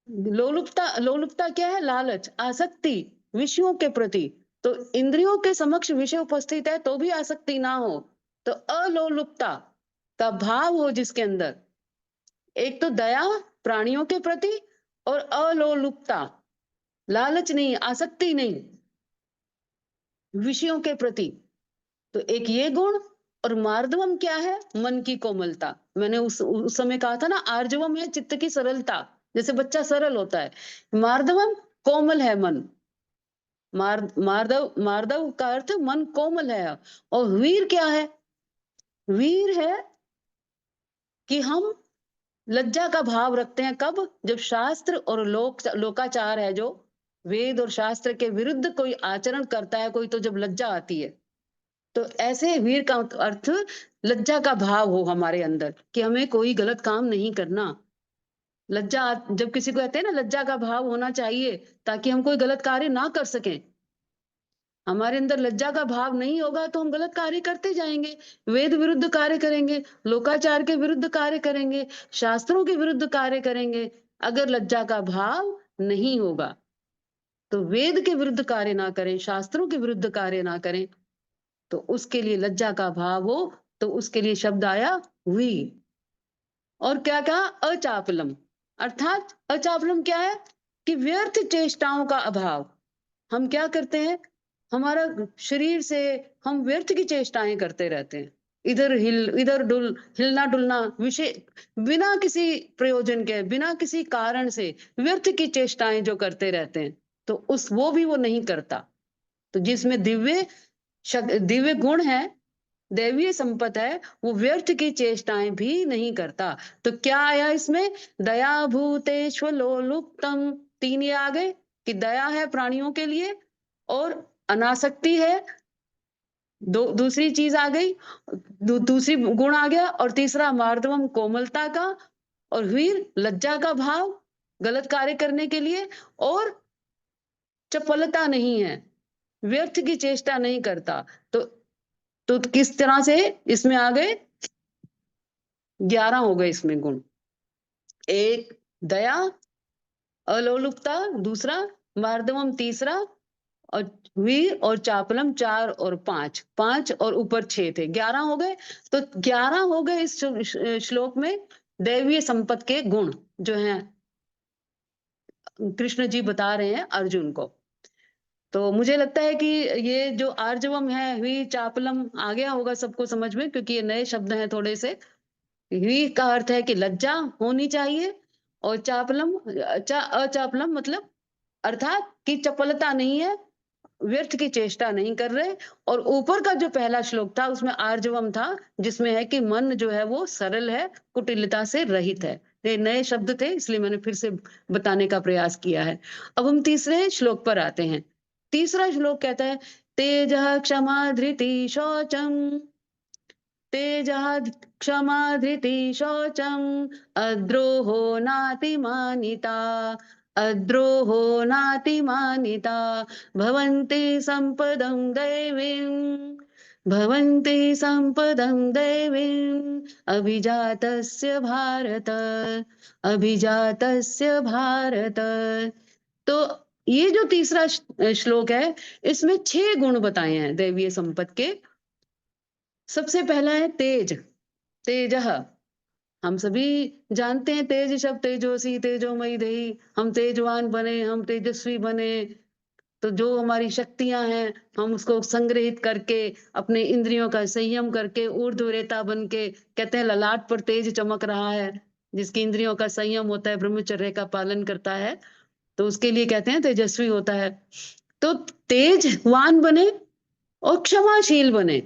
लोलुपता क्या है? लालच, आसक्ति विषयों के प्रति। तो इंद्रियों के समक्ष विषय उपस्थित है तो भी आसक्ति ना हो। तो अलोलुपता का भाव हो जिसके अंदर, एक तो दया प्राणियों के प्रति और अलोलुपता, लालच नहीं, आसक्ति नहीं विषयों के प्रति। तो एक ये गुण, और मार्दवम क्या है? मन की कोमलता। मैंने उस समय कहा था ना, आर्जवम है चित्त की सरलता, जैसे बच्चा सरल होता है। मार्दवम कोमल है मन। मार्दव का अर्थ मन कोमल है। और वीर क्या है? वीर है कि हम लज्जा का भाव रखते हैं। कब? जब शास्त्र और लोकाचार है, जो वेद और शास्त्र के विरुद्ध कोई आचरण करता है कोई, तो जब लज्जा आती है, तो ऐसे वीर का अर्थ लज्जा का भाव हो हमारे अंदर कि हमें कोई गलत काम नहीं करना। लज्जा, जब किसी को कहते हैं ना, लज्जा का भाव होना चाहिए ताकि हम कोई गलत कार्य ना कर सकें। हमारे अंदर लज्जा का भाव नहीं होगा तो हम गलत कार्य करते जाएंगे, वेद विरुद्ध कार्य करेंगे, लोकाचार के विरुद्ध कार्य करेंगे, शास्त्रों के विरुद्ध कार्य करेंगे। अगर लज्जा का भाव नहीं होगा तो वेद के विरुद्ध कार्य ना करें, शास्त्रों के विरुद्ध कार्य ना करें, तो उसके लिए लज्जा का भाव हो, तो उसके लिए शब्द आया वीर। और क्या कहा? अचापलम, अर्थात अचापलम क्या है? कि व्यर्थ चेष्टाओं का अभाव। हम क्या करते हैं? हमारा शरीर से हम व्यर्थ की चेष्टाएं करते रहते हैं, इधर डुल, हिलना डुलना, विषय बिना किसी प्रयोजन के, बिना किसी कारण से व्यर्थ की चेष्टाएं जो करते रहते हैं, तो वो भी वो नहीं करता। तो जिसमें दिव्य गुण है, दैवीय संपत्ति है, वो व्यर्थ की चेष्टाएं भी नहीं करता। तो क्या आया इसमें? दया भूतेष्वलोलुप्तम, 3 ये आ गए कि दया है प्राणियों के लिए, और अनासक्ति है, दूसरी चीज आ गई, दूसरी गुण आ गया, और तीसरा मार्दवम कोमलता का, और वीर लज्जा का भाव गलत कार्य करने के लिए, और चपलता नहीं है, व्यर्थ की चेष्टा नहीं करता। तो किस तरह से इसमें आ गए? 11 हो गए इसमें गुण। एक दया, अलोलुपता दूसरा, मार्दवम तीसरा, और वीर और चापलम 4 और 5, 5 और ऊपर 6 थे, 11 हो गए। तो 11 हो गए इस श्लोक में दैवीय संपत्ति के गुण, जो हैं कृष्ण जी बता रहे हैं अर्जुन को। तो मुझे लगता है कि ये जो आर्जवम है, वी चापलम आ गया होगा सबको समझ में, क्योंकि ये नए शब्द हैं थोड़े से। वी का अर्थ है कि लज्जा होनी चाहिए, और चापलम, अचापलम मतलब अर्थात कि चपलता नहीं है, व्यर्थ की चेष्टा नहीं कर रहे। और ऊपर का जो पहला श्लोक था उसमें आर्जवम था, जिसमें है कि मन जो है वो सरल है, कुटिलता से रहित है। ये नए शब्द थे, इसलिए मैंने फिर से बताने का प्रयास किया है। अब हम तीसरे श्लोक पर आते हैं। तीसरा श्लोक कहता है, तेजः क्षमा धृति शौचम, तेजः क्षमा धृति शौचम, अद्रोहो नातिमानिता, अद्रोहो नातिमानिता, भवन्ति सम्पदं दैवीम्, भवन्ति सम्पदं दैवीम्, अभिजातस्य भारत, अभिजातस्य भारत। तो ये जो तीसरा श्लोक है, इसमें 6 गुण बताए हैं दैवीय संपत्ति के। सबसे पहला है तेज, तेजः। हम सभी जानते हैं तेज शब्द, तेजोसी तेजोमयी देही, हम तेजवान बने, हम तेजस्वी बने। तो जो हमारी शक्तियां हैं, हम उसको संग्रहित करके, अपने इंद्रियों का संयम करके, ऊर्ध्वरेता बन के, कहते हैं ललाट पर तेज चमक रहा है, जिसकी इंद्रियों का संयम होता है, ब्रह्मचर्य का पालन करता है, तो उसके लिए कहते हैं तेजस्वी होता है। तो तेजवान बने और क्षमाशील बने।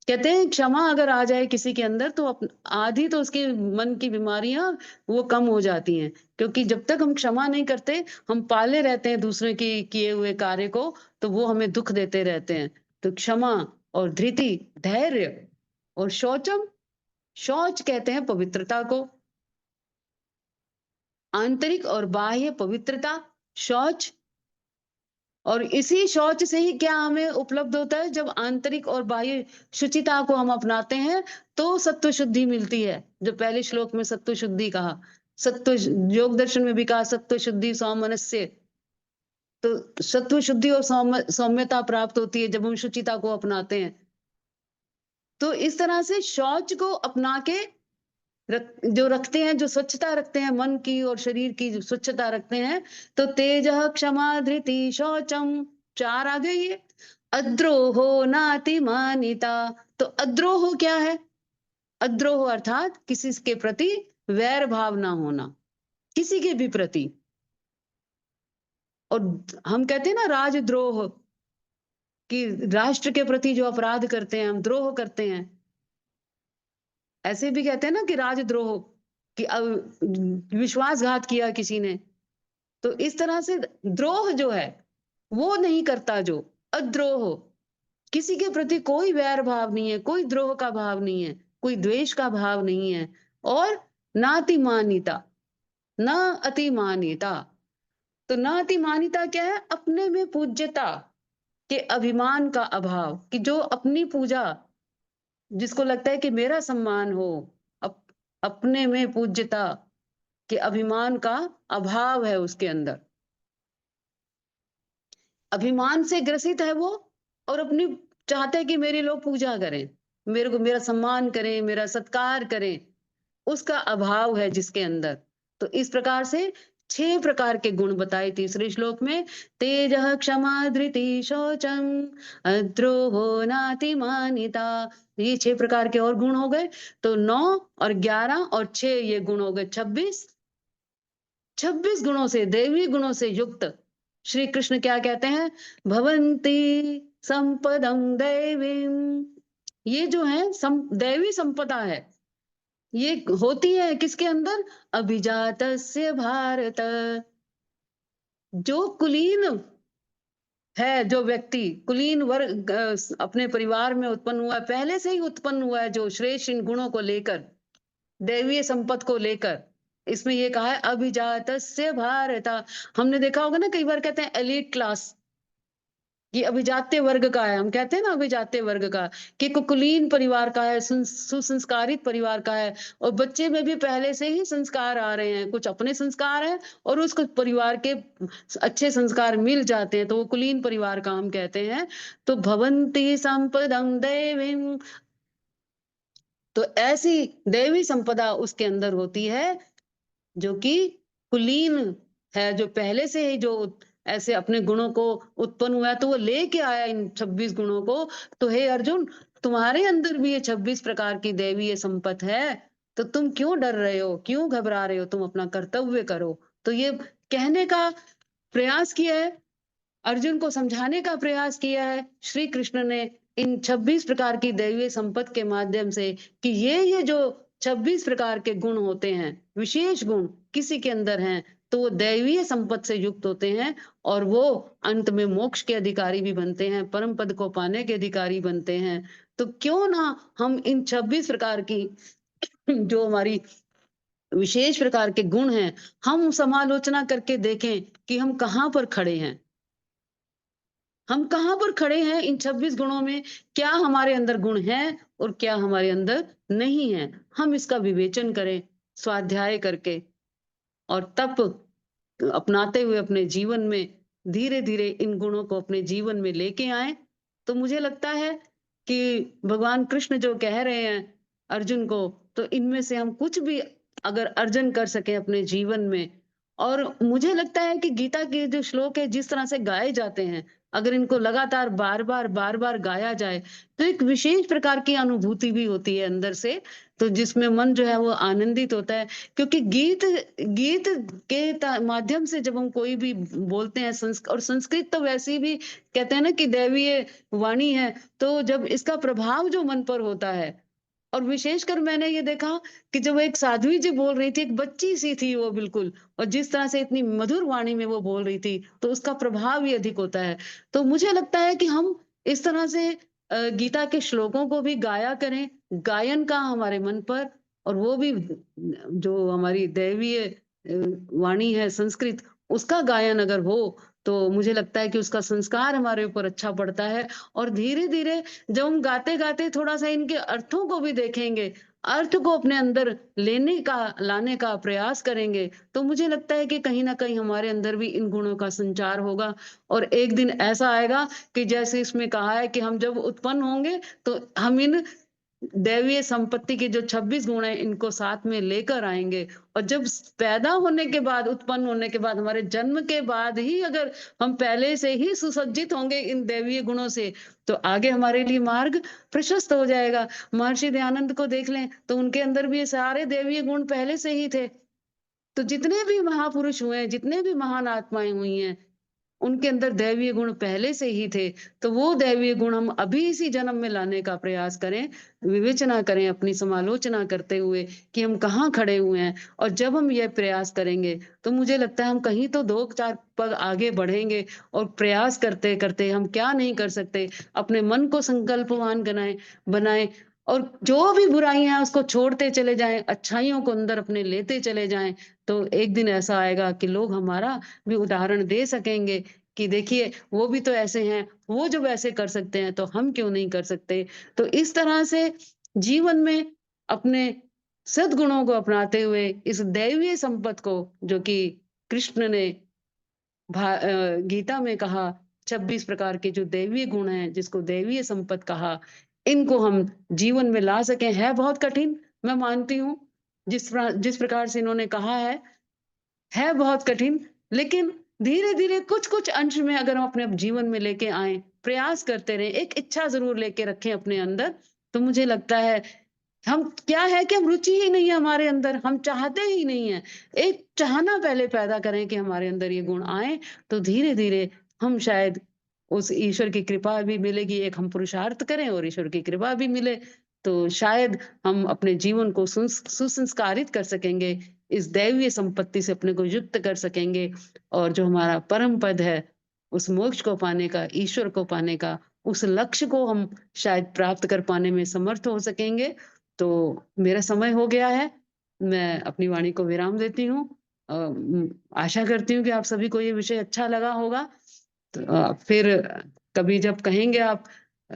कहते हैं क्षमा अगर आ जाए किसी के अंदर, तो आधी तो उसके मन की बीमारियां वो कम हो जाती हैं। क्योंकि जब तक हम क्षमा नहीं करते, हम पाले रहते हैं दूसरे के किए हुए कार्य को, तो वो हमें दुख देते रहते हैं। तो क्षमा और धृति, धैर्य, और शौचम, शौच कहते हैं पवित्रता को, आंतरिक और बाह्य पवित्रता, शौच। और इसी शौच से ही क्या हमें उपलब्ध होता है? जब आंतरिक और बाह्य शुचिता को हम अपनाते हैं तो सत्व शुद्धि मिलती है। जो पहले श्लोक में सत्व शुद्धि कहा, सत्व योग दर्शन में भी कहा सत्व शुद्धि सौमनस्य। तो सत्व शुद्धि और सौम्यता प्राप्त होती है जब हम शुचिता को अपनाते हैं। तो इस तरह से शौच को अपना के जो रखते हैं, जो स्वच्छता रखते हैं, मन की और शरीर की जो स्वच्छता रखते हैं, तो तेजः क्षमा धृति शौचम, 4 आ गए ये। अद्रोहो नातिमानिता, तो अद्रोह क्या है? अद्रोह अर्थात किसी के प्रति वैर भाव ना होना, किसी के भी प्रति। और हम कहते हैं ना राजद्रोह, कि राष्ट्र के प्रति जो अपराध करते हैं, हम द्रोह करते हैं। ऐसे भी कहते हैं ना कि राजद्रोह, कि विश्वासघात किया किसी ने। तो इस तरह से द्रोह जो है वो नहीं करता, जो अद्रोह, किसी के प्रति कोई वैर भाव नहीं है, कोई द्रोह का भाव नहीं है, कोई द्वेष का भाव नहीं है। और नातिमानिता, न अतिमानिता, तो नातिमानिता क्या है? अपने में पूज्यता के अभिमान का अभाव, कि जो अपनी पूजा, जिसको लगता है कि मेरा सम्मान हो, अपने में पूज्यता के अभिमान का अभाव है उसके अंदर। अभिमान से ग्रसित है वो, और अपनी चाहता है कि मेरे लोग पूजा करें, मेरे को मेरा सम्मान करें, मेरा सत्कार करें, उसका अभाव है जिसके अंदर। तो इस प्रकार से 6 प्रकार के गुण बताए तीसरे श्लोक में। तेजः क्षमा धृति शौचम अद्रोहो नातिमानिता, ये 6 प्रकार के और गुण हो गए। तो 9 और 11 और 6 ये गुण हो गए 26। 26 गुणों से, दैवी गुणों से युक्त श्री कृष्ण क्या कहते हैं? भवन्ति संपदं दैवीम, ये जो है दैवी संपदा है, ये होती है किसके अंदर? अभिजातस्य भारत, जो कुलीन है, जो व्यक्ति कुलीन वर्ग अपने परिवार में उत्पन्न हुआ है, पहले से ही उत्पन्न हुआ है, जो श्रेष्ठ इन गुणों को लेकर, दैवीय संपत्ति को लेकर, इसमें ये कहा है अभिजातस्य भारत। हमने देखा होगा ना, कई बार कहते हैं एलीट क्लास, ये अभिजात्य वर्ग का है, हम कहते हैं ना अभिजात्य वर्ग का, कि कुलीन परिवार का है, सुसंस्कारित परिवार का है, और बच्चे में भी पहले से ही संस्कार आ रहे हैं, कुछ अपने संस्कार हैं और उसको परिवार के अच्छे संस्कार मिल जाते हैं, तो वो कुलीन परिवार का हम कहते हैं। तो भवन्ति संपदं दैवीम, तो ऐसी दैवी संपदा उसके अंदर होती है जो कि कुलीन है, जो पहले से ही जो ऐसे अपने गुणों को उत्पन्न हुआ है, तो वो लेके आया इन 26 गुणों को। तो हे अर्जुन, तुम्हारे अंदर भी ये 26 प्रकार की दैवीय संपत्ति है, तो तुम क्यों डर रहे हो, क्यों घबरा रहे हो? तुम अपना कर्तव्य करो। तो ये कहने का प्रयास किया है, अर्जुन को समझाने का प्रयास किया है श्री कृष्ण ने इन 26 प्रकार की दैवीय संपत्ति के माध्यम से, कि ये जो 26 प्रकार के गुण होते हैं, विशेष गुण किसी के अंदर हैं, तो वो दैवीय संपत्ति से युक्त होते हैं, और वो अंत में मोक्ष के अधिकारी भी बनते हैं, परम पद को पाने के अधिकारी बनते हैं। तो क्यों ना हम इन 26 प्रकार की जो हमारी विशेष प्रकार के गुण हैं, हम समालोचना करके देखें कि हम कहाँ पर खड़े हैं, हम कहाँ पर खड़े हैं इन 26 गुणों में, क्या हमारे अंदर गुण हैं और क्या हमारे अंदर नहीं है। हम इसका विवेचन करें स्वाध्याय करके, और तप अपनाते हुए अपने जीवन में धीरे धीरे इन गुणों को अपने जीवन में लेके आए। तो मुझे लगता है कि भगवान कृष्ण जो कह रहे हैं अर्जुन को, तो इनमें से हम कुछ भी अगर अर्जन कर सके अपने जीवन में, और मुझे लगता है कि गीता के जो श्लोक है जिस तरह से गाए जाते हैं, अगर इनको लगातार बार बार गाया जाए, तो एक विशेष प्रकार की अनुभूति भी होती है अंदर से, तो जिसमें मन जो है वो आनंदित होता है। क्योंकि गीत के माध्यम से जब हम कोई भी बोलते हैं, और संस्कृत तो वैसे भी कहते हैं ना कि दैवीय वाणी है, तो जब इसका प्रभाव जो मन पर होता है, और विशेषकर मैंने ये देखा कि जब एक साध्वी जी बोल रही थी, एक बच्ची सी थी वो बिल्कुल, और जिस तरह से इतनी मधुर वाणी में वो बोल रही थी, तो उसका प्रभाव भी अधिक होता है। तो मुझे लगता है कि हम इस तरह से गीता के श्लोकों को भी गाया करें, गायन का हमारे मन पर, और वो भी जो हमारी दैवीय वाणी है संस्कृत, उसका गायन अगर हो, तो मुझे लगता है कि उसका संस्कार हमारे ऊपर अच्छा पड़ता है। और धीरे धीरे जब हम गाते गाते थोड़ा सा इनके अर्थों को भी देखेंगे, अर्थ को अपने अंदर लाने का प्रयास करेंगे, तो मुझे लगता है कि कहीं ना कहीं हमारे अंदर भी इन गुणों का संचार होगा। और एक दिन ऐसा आएगा कि जैसे इसमें कहा है कि हम जब उत्पन्न होंगे, तो हम इन दैवीय संपत्ति के जो 26 गुण हैं इनको साथ में लेकर आएंगे। और जब पैदा होने के बाद, उत्पन्न होने के बाद, हमारे जन्म के बाद ही अगर हम पहले से ही सुसज्जित होंगे इन दैवीय गुणों से, तो आगे हमारे लिए मार्ग प्रशस्त हो जाएगा। महर्षि दयानंद को देख लें तो उनके अंदर भी ये सारे दैवीय गुण पहले से ही थे। तो जितने भी महापुरुष हुए हैं, जितने भी महान आत्माएं हुई हैं, उनके अंदर दैवीय गुण पहले से ही थे। तो वो दैवीय गुण हम अभी इसी जन्म में लाने का प्रयास करें, विवेचना करें, अपनी समालोचना करते हुए कि हम कहाँ खड़े हुए हैं। और जब हम ये प्रयास करेंगे तो मुझे लगता है हम कहीं तो 2-4 पग आगे बढ़ेंगे। और प्रयास करते करते हम क्या नहीं कर सकते, अपने मन को संकल्पवान बनाएं और जो भी बुराइयां हैं उसको छोड़ते चले जाएं, अच्छाइयों को अंदर अपने लेते चले जाएं। तो एक दिन ऐसा आएगा कि लोग हमारा भी उदाहरण दे सकेंगे कि देखिए वो भी तो ऐसे हैं, वो जब ऐसे कर सकते हैं तो हम क्यों नहीं कर सकते। तो इस तरह से जीवन में अपने सद्गुणों को अपनाते हुए इस दैवीय संपत्ति को, जो कि कृष्ण ने गीता में कहा 26 प्रकार के जो दैवीय गुण हैं, जिसको दैवीय संपत्ति कहा, इनको हम जीवन में ला सकें। है बहुत कठिन, मैं मानती हूँ, जिस प्रकार से इन्होंने कहा है बहुत कठिन, लेकिन धीरे धीरे कुछ कुछ अंश में अगर हम अपने जीवन में लेके आए, प्रयास करते रहे, एक इच्छा जरूर लेके रखें अपने अंदर, तो मुझे लगता है हम क्या है कि हम रुचि ही नहीं है हमारे अंदर, हम चाहते ही नहीं है। एक चाहना पहले पैदा करें कि हमारे अंदर ये गुण आए, तो धीरे धीरे हम शायद उस ईश्वर की कृपा भी मिलेगी। एक हम पुरुषार्थ करें और ईश्वर की कृपा भी मिले, तो शायद हम अपने जीवन को सुसंस्कारित कर सकेंगे, इस दैवीय संपत्ति से अपने को युक्त कर सकेंगे। और जो हमारा परम पद है, उस मोक्ष को पाने का, ईश्वर को पाने का, उस लक्ष्य को हम शायद प्राप्त कर पाने में समर्थ हो सकेंगे। तो मेरा समय हो गया है, मैं अपनी वाणी को विराम देती हूँ। आशा करती हूँ कि आप सभी को ये विषय अच्छा लगा होगा। तो फिर कभी जब कहेंगे आप,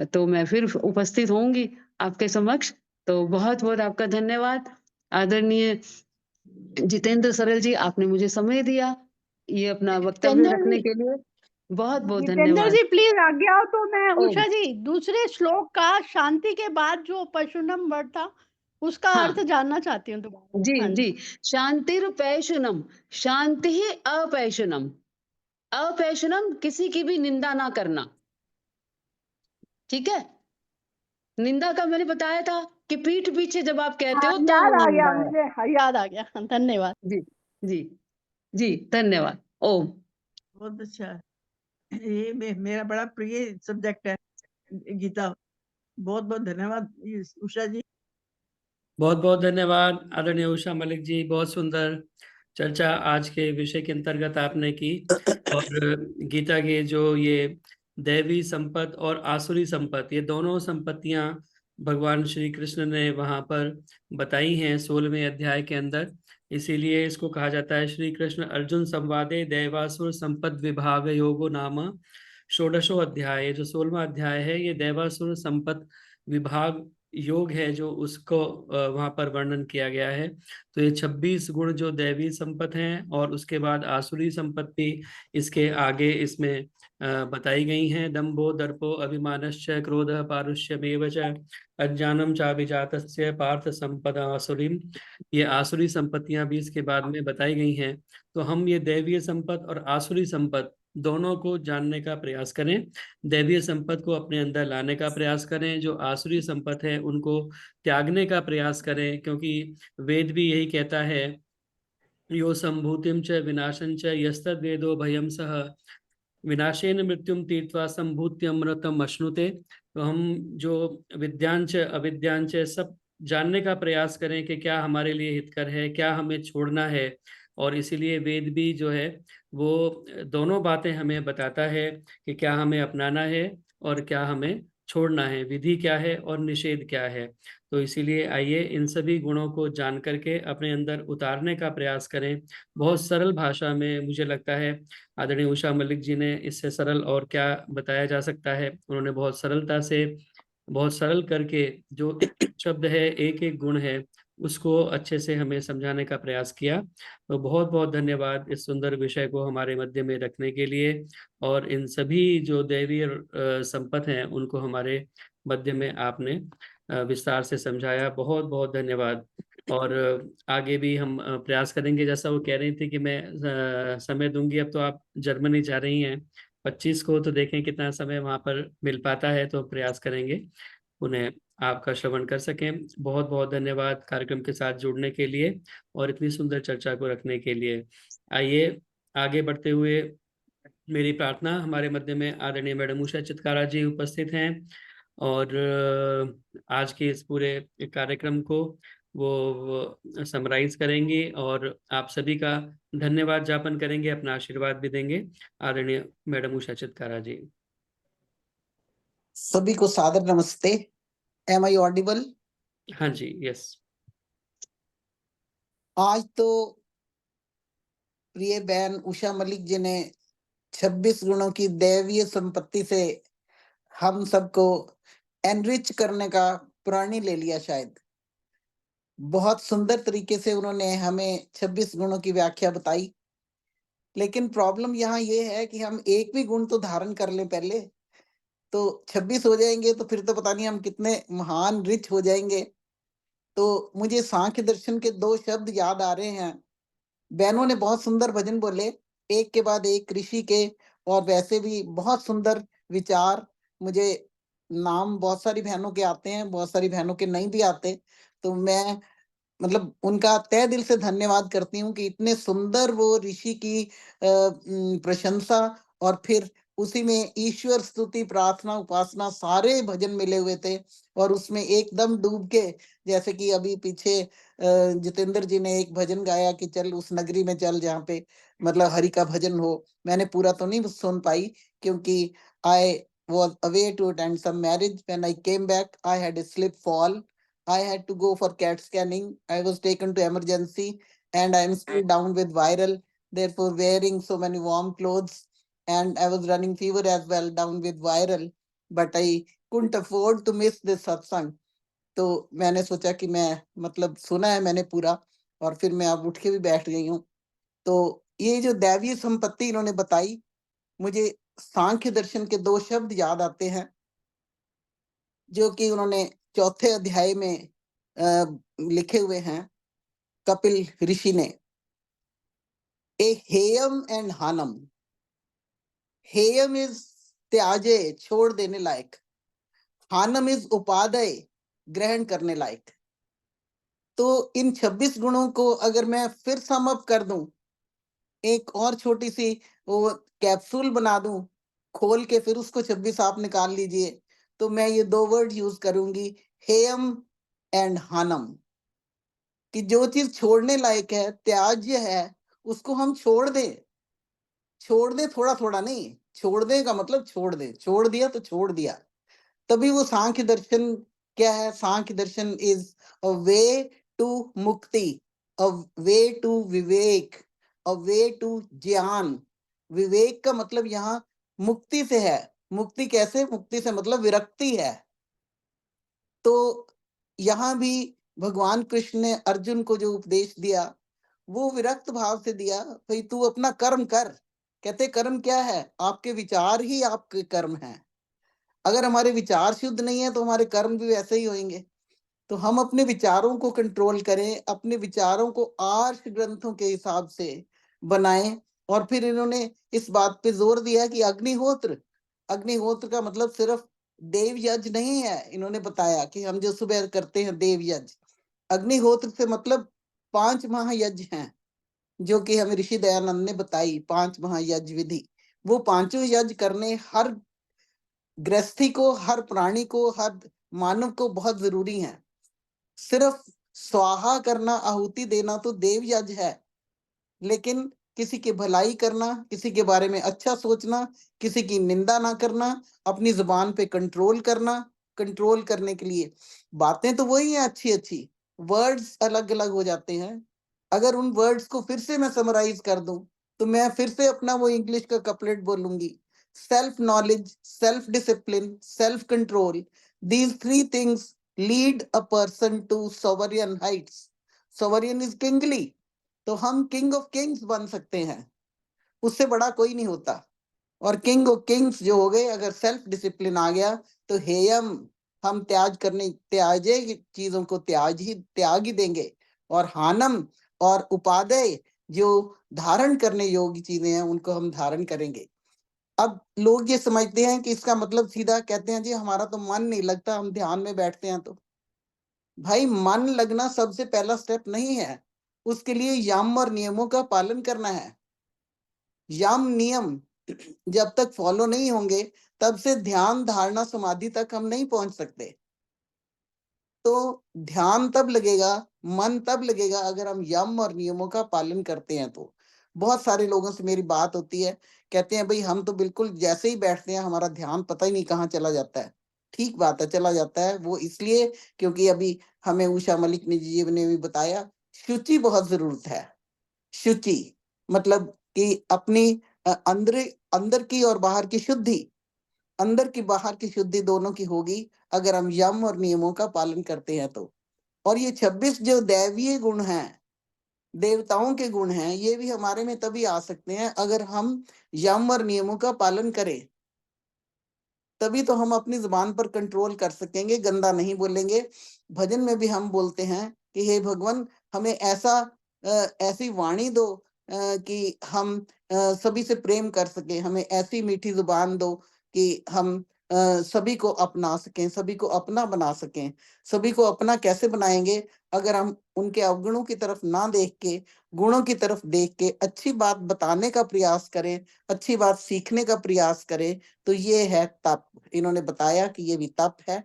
तो मैं फिर उपस्थित होंगी आपके समक्ष। तो बहुत बहुत आपका धन्यवाद। आदरणीय जितेंद्र सरल जी, आपने मुझे समय दिया ये अपना वक्तव्य रखने के लिए, बहुत बहुत जितेंद्र धन्यवाद। जी प्लीज आज्ञा हो तो मैं ओ, उषा जी दूसरे श्लोक का शांति के बाद जो पशुनम वर्ड था उसका हाँ। अर्थ जानना चाहती हूँ दोबारा। जी हाँ जी, शांतिर्पैशुनम, शांति ही अपैशुनम। अपैशुनम किसी की भी निंदा ना करना, ठीक है। निंदा का मैंने बताया था कि पीठ पीछे जब आप कहते हो तो याद वो आ गया निंदा है। मुझे, याद आ गया। धन्यवाद जी जी जी, धन्यवाद। ओम। बहुत अच्छा, ये मेरा बड़ा प्रिय सब्जेक्ट है गीता। बहुत बहुत धन्यवाद उषा जी। बहुत बहुत धन्यवाद आदरणीय उषा मलिक जी, बहुत सुंदर चर्चा आज के विषय के अंतर्गत आपने की। और गीता के जो ये दैवी संपत्ति और आसुरी संपत्ति, ये दोनों संपत्तियां भगवान श्री कृष्ण ने वहां पर बताई हैं 16वें अध्याय के अंदर। इसीलिए इसको कहा जाता है श्री कृष्ण अर्जुन संवादे दैवासुर संपद विभाग योगो नाम षोडशो अध्याय। जो 16वां अध्याय है ये दैवासुर संपद विभाग योग है, जो उसको वहां पर वर्णन किया गया है। तो ये 26 गुण जो दैवी संपत्ति हैं और उसके बाद आसुरी संपत्ति इसके आगे इसमें बताई गई हैं। दंभो दर्पो अभिमानश्च क्रोधः पारुष्यमेव च अज्ञानम चाभिजातस्य पार्थ संपदा आसुरीम। ये आसुरी संपत्तियां भी इसके बाद में बताई गई हैं। तो हम ये दैवीय संपत्ति और आसुरी संपत्ति दोनों को जानने का प्रयास करें, दैवीय संपत्ति को अपने अंदर लाने का प्रयास करें, जो आसुरी संपत्ति है उनको त्यागने का प्रयास करें। क्योंकि वेद भी यही कहता है, यो संभूतिम च विनाशं च यस्तद वेदो भयम सह विनाशेन मृत्युम तीर्त्वा संभूति अमृतम अश्नुते। तो हम जो विद्यांच अविद्यांच सब जानने का प्रयास करें कि क्या हमारे लिए हितकर है, क्या हमें छोड़ना है। और इसीलिए वेद भी जो है वो दोनों बातें हमें बताता है कि क्या हमें अपनाना है और क्या हमें छोड़ना है, विधि क्या है और निषेध क्या है। तो इसीलिए आइए इन सभी गुणों को जान करके अपने अंदर उतारने का प्रयास करें। बहुत सरल भाषा में, मुझे लगता है आदरणीय उषा मलिक जी ने इससे सरल और क्या बताया जा सकता है। उन्होंने बहुत सरलता से, बहुत सरल करके जो शब्द है, एक एक गुण है, उसको अच्छे से हमें समझाने का प्रयास किया। तो बहुत बहुत धन्यवाद इस सुंदर विषय को हमारे मध्य में रखने के लिए, और इन सभी जो दैवीय संपत्ति हैं उनको हमारे मध्य में आपने विस्तार से समझाया, बहुत बहुत धन्यवाद। और आगे भी हम प्रयास करेंगे, जैसा वो कह रही थी कि मैं समय दूंगी। अब तो आप जर्मनी जा रही हैं 25 को, तो देखें कितना समय वहां पर मिल पाता है, तो प्रयास करेंगे उन्हें आपका श्रवण कर सकें। बहुत बहुत धन्यवाद कार्यक्रम के साथ जुड़ने के लिए और इतनी सुंदर चर्चा को रखने के लिए। आइए आगे बढ़ते हुए, मेरी प्रार्थना, हमारे मध्य में आदरणीय मैडम उषा चित्कारा जी उपस्थित हैं और आज के इस पूरे कार्यक्रम को वो समराइज करेंगे और आप सभी का धन्यवाद ज्ञापन करेंगे, अपना आशीर्वाद भी देंगे। आदरणीय मैडम उषा चित्कारा जी। सभी को सादर नमस्ते। Am I audible? हाँ जी, यस। आज तो प्रिय बहन उषा मलिक जी ने 26 गुणों की दैवीय संपत्ति से हम सबको एनरिच करने का प्रण ले लिया। शायद बहुत सुंदर तरीके से उन्होंने हमें 26 गुणों की व्याख्या बताई, लेकिन प्रॉब्लम यहाँ ये है कि हम एक भी गुण तो धारण कर लें पहले, तो 26 हो जाएंगे, तो फिर तो पता नहीं हम कितने महान रिच हो जाएंगे। तो मुझे सांख्य दर्शन के 2 शब्द याद आ रहे हैं। बहनों ने बहुत सुंदर भजन बोले, एक के बाद एक ऋषि के, और वैसे भी बहुत सुंदर विचार। मुझे नाम बहुत सारी बहनों के आते हैं, बहुत सारी बहनों के नहीं भी आते, तो मैं मतलब उनका तहे दिल से धन्यवाद करती हूँ कि इतने सुंदर वो ऋषि की प्रशंसा और फिर उसी में ईश्वर स्तुति, प्रार्थना, उपासना सारे भजन मिले हुए थे और उसमें एकदम डूब के, जैसे कि अभी पीछे जितेंद्र जी ने एक भजन गाया कि चल उस नगरी में चल जहाँ पे मतलब हरि का भजन हो। मैंने पूरा तो नहीं सुन पाई क्योंकि आई was away to attend some marriage. When I came back, I had a slip fall. I had to go for CAT scanning. I was taken to emergency and I am still down with viral, therefore wearing so many warm clothes, and I was running fever as well, down with viral, but I couldn't afford to miss this satsang. तो मैंने सोचा कि मैं मतलब सुना है मैंने पूरा, और फिर मैं अब उठ के भी बैठ गई हूँ। तो ये जो दैवीय संपत्ति इन्होंने बताई, मुझे सांख्य दर्शन के 2 शब्द याद आते हैं जो कि उन्होंने 4थे अध्याय में लिखे हुए हैं कपिल ऋषि ने। ए हेयम एंड हानम। हेयम इज त्याजे, छोड़ देने लायक। हानम इज उपादेय, ग्रहण करने लायक। तो इन 26 गुणों को अगर मैं फिर सम अप कर दूं, एक और छोटी सी वो कैप्सूल बना दूं खोल के, फिर उसको 26 आप निकाल लीजिए, तो मैं ये 2 वर्ड यूज करूंगी, हेयम एंड हानम, कि जो चीज छोड़ने लायक है, त्याज्य है, उसको हम छोड़ दें। छोड़ दें, थोड़ा थोड़ा नहीं, छोड़ दें का मतलब छोड़ दें, छोड़ दिया तो छोड़ दिया। तभी वो सांख्य दर्शन क्या है? सांख्य दर्शन इज अ वे टू मुक्ति, अ way to Vivek, a way to ज्ञान। विवेक का मतलब यहाँ मुक्ति से है। मुक्ति कैसे? मुक्ति से मतलब विरक्ति है। तो यहाँ भी भगवान कृष्ण ने अर्जुन को जो उपदेश दिया, वो विरक्त भाव से दिया, भाई तू अपना कर्म कर। कहते कर्म क्या है? आपके विचार ही आपके कर्म हैं। अगर हमारे विचार शुद्ध नहीं है तो हमारे कर्म भी वैसे ही होंगे। तो हम अपने विचारों को कंट्रोल करें, अपने विचारों को आर्ष ग्रंथों के हिसाब से बनाएं। और फिर इन्होंने इस बात पे जोर दिया कि अग्निहोत्र, अग्निहोत्र का मतलब सिर्फ देव यज्ञ नहीं है। इन्होंने बताया कि हम जो सुबह करते हैं देव यज्ञ, अग्निहोत्र से मतलब 5 महायज्ञ हैं जो कि हमें ऋषि दयानंद ने बताई। 5 महायज्ञ विधि, वो 5 यज्ञ करने हर गृहस्थी को, हर प्राणी को, हर मानव को बहुत जरूरी है। सिर्फ स्वाहा करना, आहुति देना तो देव यज्ञ है, लेकिन किसी की भलाई करना, किसी के बारे में अच्छा सोचना, किसी की निंदा ना करना, अपनी जुबान पे कंट्रोल करना। कंट्रोल करने के लिए बातें तो वही हैं अच्छी अच्छी, वर्ड्स अलग अलग हो जाते हैं। अगर उन वर्ड्स को फिर से मैं समराइज कर दूं, तो मैं फिर से अपना वो इंग्लिश का कपलेट बोलूंगी, self knowledge, self discipline, self control, these 3 things lead a person to sovereign heights. Sovereign is kingly, तो हम किंग ऑफ किंग्स बन सकते हैं, उससे बड़ा कोई नहीं होता। और किंग ऑफ किंग्स जो हो गए, अगर सेल्फ डिसिप्लिन आ गया तो हेयम हम त्याजे चीजों को त्याग ही देंगे, और हानम और उपादेय जो धारण करने योग्य चीजें हैं उनको हम धारण करेंगे। अब लोग ये समझते हैं कि इसका मतलब सीधा कहते हैं जी हमारा तो मन नहीं लगता, हम ध्यान में बैठते हैं। तो भाई मन लगना सबसे पहला स्टेप नहीं है, उसके लिए यम और नियमों का पालन करना है। यम नियम जब तक फॉलो नहीं होंगे तब से ध्यान धारणा समाधि तक हम नहीं पहुंच सकते। तो ध्यान तब लगेगा, मन तब लगेगा अगर हम यम और नियमों का पालन करते हैं। तो बहुत सारे लोगों से मेरी बात होती है, कहते हैं भाई हम तो बिल्कुल जैसे ही बैठते हैं हमारा ध्यान पता ही नहीं कहाँ चला जाता है। ठीक बात है, चला जाता है, वो इसलिए क्योंकि अभी हमें उषा मलिक जी ने भी बताया, शुचि बहुत जरूरत है। शुचि मतलब कि अपनी अंदर की और बाहर की शुद्धि, अंदर की बाहर की शुद्धि दोनों की होगी अगर हम यम और नियमों का पालन करते हैं। तो और ये 26 जो दैवीय गुण हैं, देवताओं के गुण हैं, ये भी हमारे में तभी आ सकते हैं अगर हम यम और नियमों का पालन करें। तभी तो हम अपनी जुबान पर कंट्रोल कर सकेंगे, गंदा नहीं बोलेंगे। भजन में भी हम बोलते हैं कि हे भगवान हमें ऐसी वाणी दो कि हम सभी से प्रेम कर सके, हमें ऐसी मीठी जुबान दो कि हम सभी को अपना सकें, सभी को अपना बना सकें। सभी को अपना कैसे बनाएंगे? अगर हम उनके अवगुणों की तरफ ना देख के गुणों की तरफ देख के अच्छी बात बताने का प्रयास करें, अच्छी बात सीखने का प्रयास करें। तो ये है तप। इन्होंने बताया कि ये भी तप है।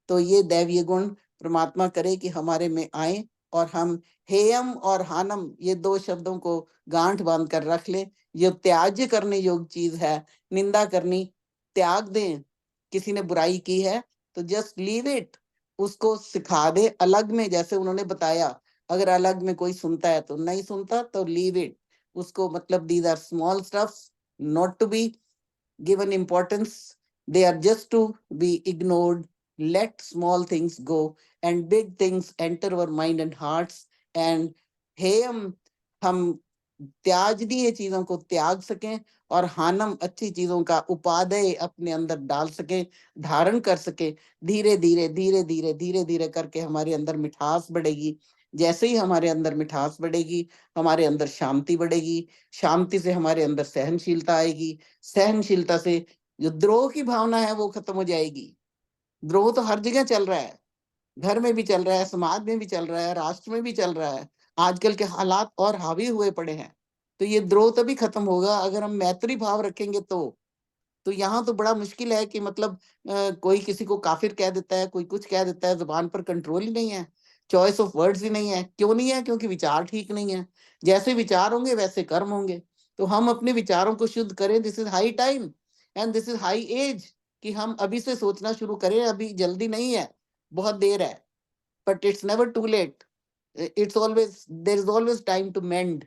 तो ये दैवीय गुण परमात्मा करे कि हमारे में आए और हम हेयम और हानम ये दो शब्दों को गांठ बांध कर रख लें। ये त्याज्य करने योग्य चीज है, निंदा करनी त्याग दें। किसी ने बुराई की है तो जस्ट लीव इट, उसको सिखा दे अलग में। जैसे उन्होंने बताया अगर अलग में कोई सुनता है तो नहीं सुनता तो लीव इट, उसको मतलब these are small stuffs not to be given importance, they are just to be ignored. Let small things go and big things enter our mind and hearts, and हम त्याजनीय चीजों को त्याग सकें और हानम अच्छी चीजों का उपादेय अपने अंदर डाल सकें, धारण कर सके। धीरे धीरे धीरे धीरे धीरे धीरे करके हमारे अंदर मिठास बढ़ेगी। जैसे ही हमारे अंदर मिठास बढ़ेगी हमारे अंदर शांति बढ़ेगी, शांति से हमारे अंदर सहनशीलता आएगी, सहनशीलता से जो द्रोह की भावना है वो खत्म हो जाएगी। द्रोह तो हर जगह चल रहा है, घर में भी चल रहा है, समाज में भी चल रहा है, राष्ट्र में भी चल रहा है। आजकल के हालात और हावी हुए पड़े हैं। तो ये द्रोह तभी खत्म होगा अगर हम मैत्री भाव रखेंगे। तो यहाँ तो बड़ा मुश्किल है कि मतलब कोई किसी को काफिर कह देता है, कोई कुछ कह देता है, जुबान पर कंट्रोल ही नहीं है, चॉइस ऑफ वर्ड्स ही नहीं है। क्यों नहीं है? क्योंकि विचार ठीक नहीं है। जैसे विचार होंगे वैसे कर्म होंगे। तो हम अपने विचारों को शुद्ध करें। This is high time and this is high age कि हम अभी से सोचना शुरू करें। अभी जल्दी नहीं है, बहुत देर है, but it's never too late. It's always, there is always time to mend.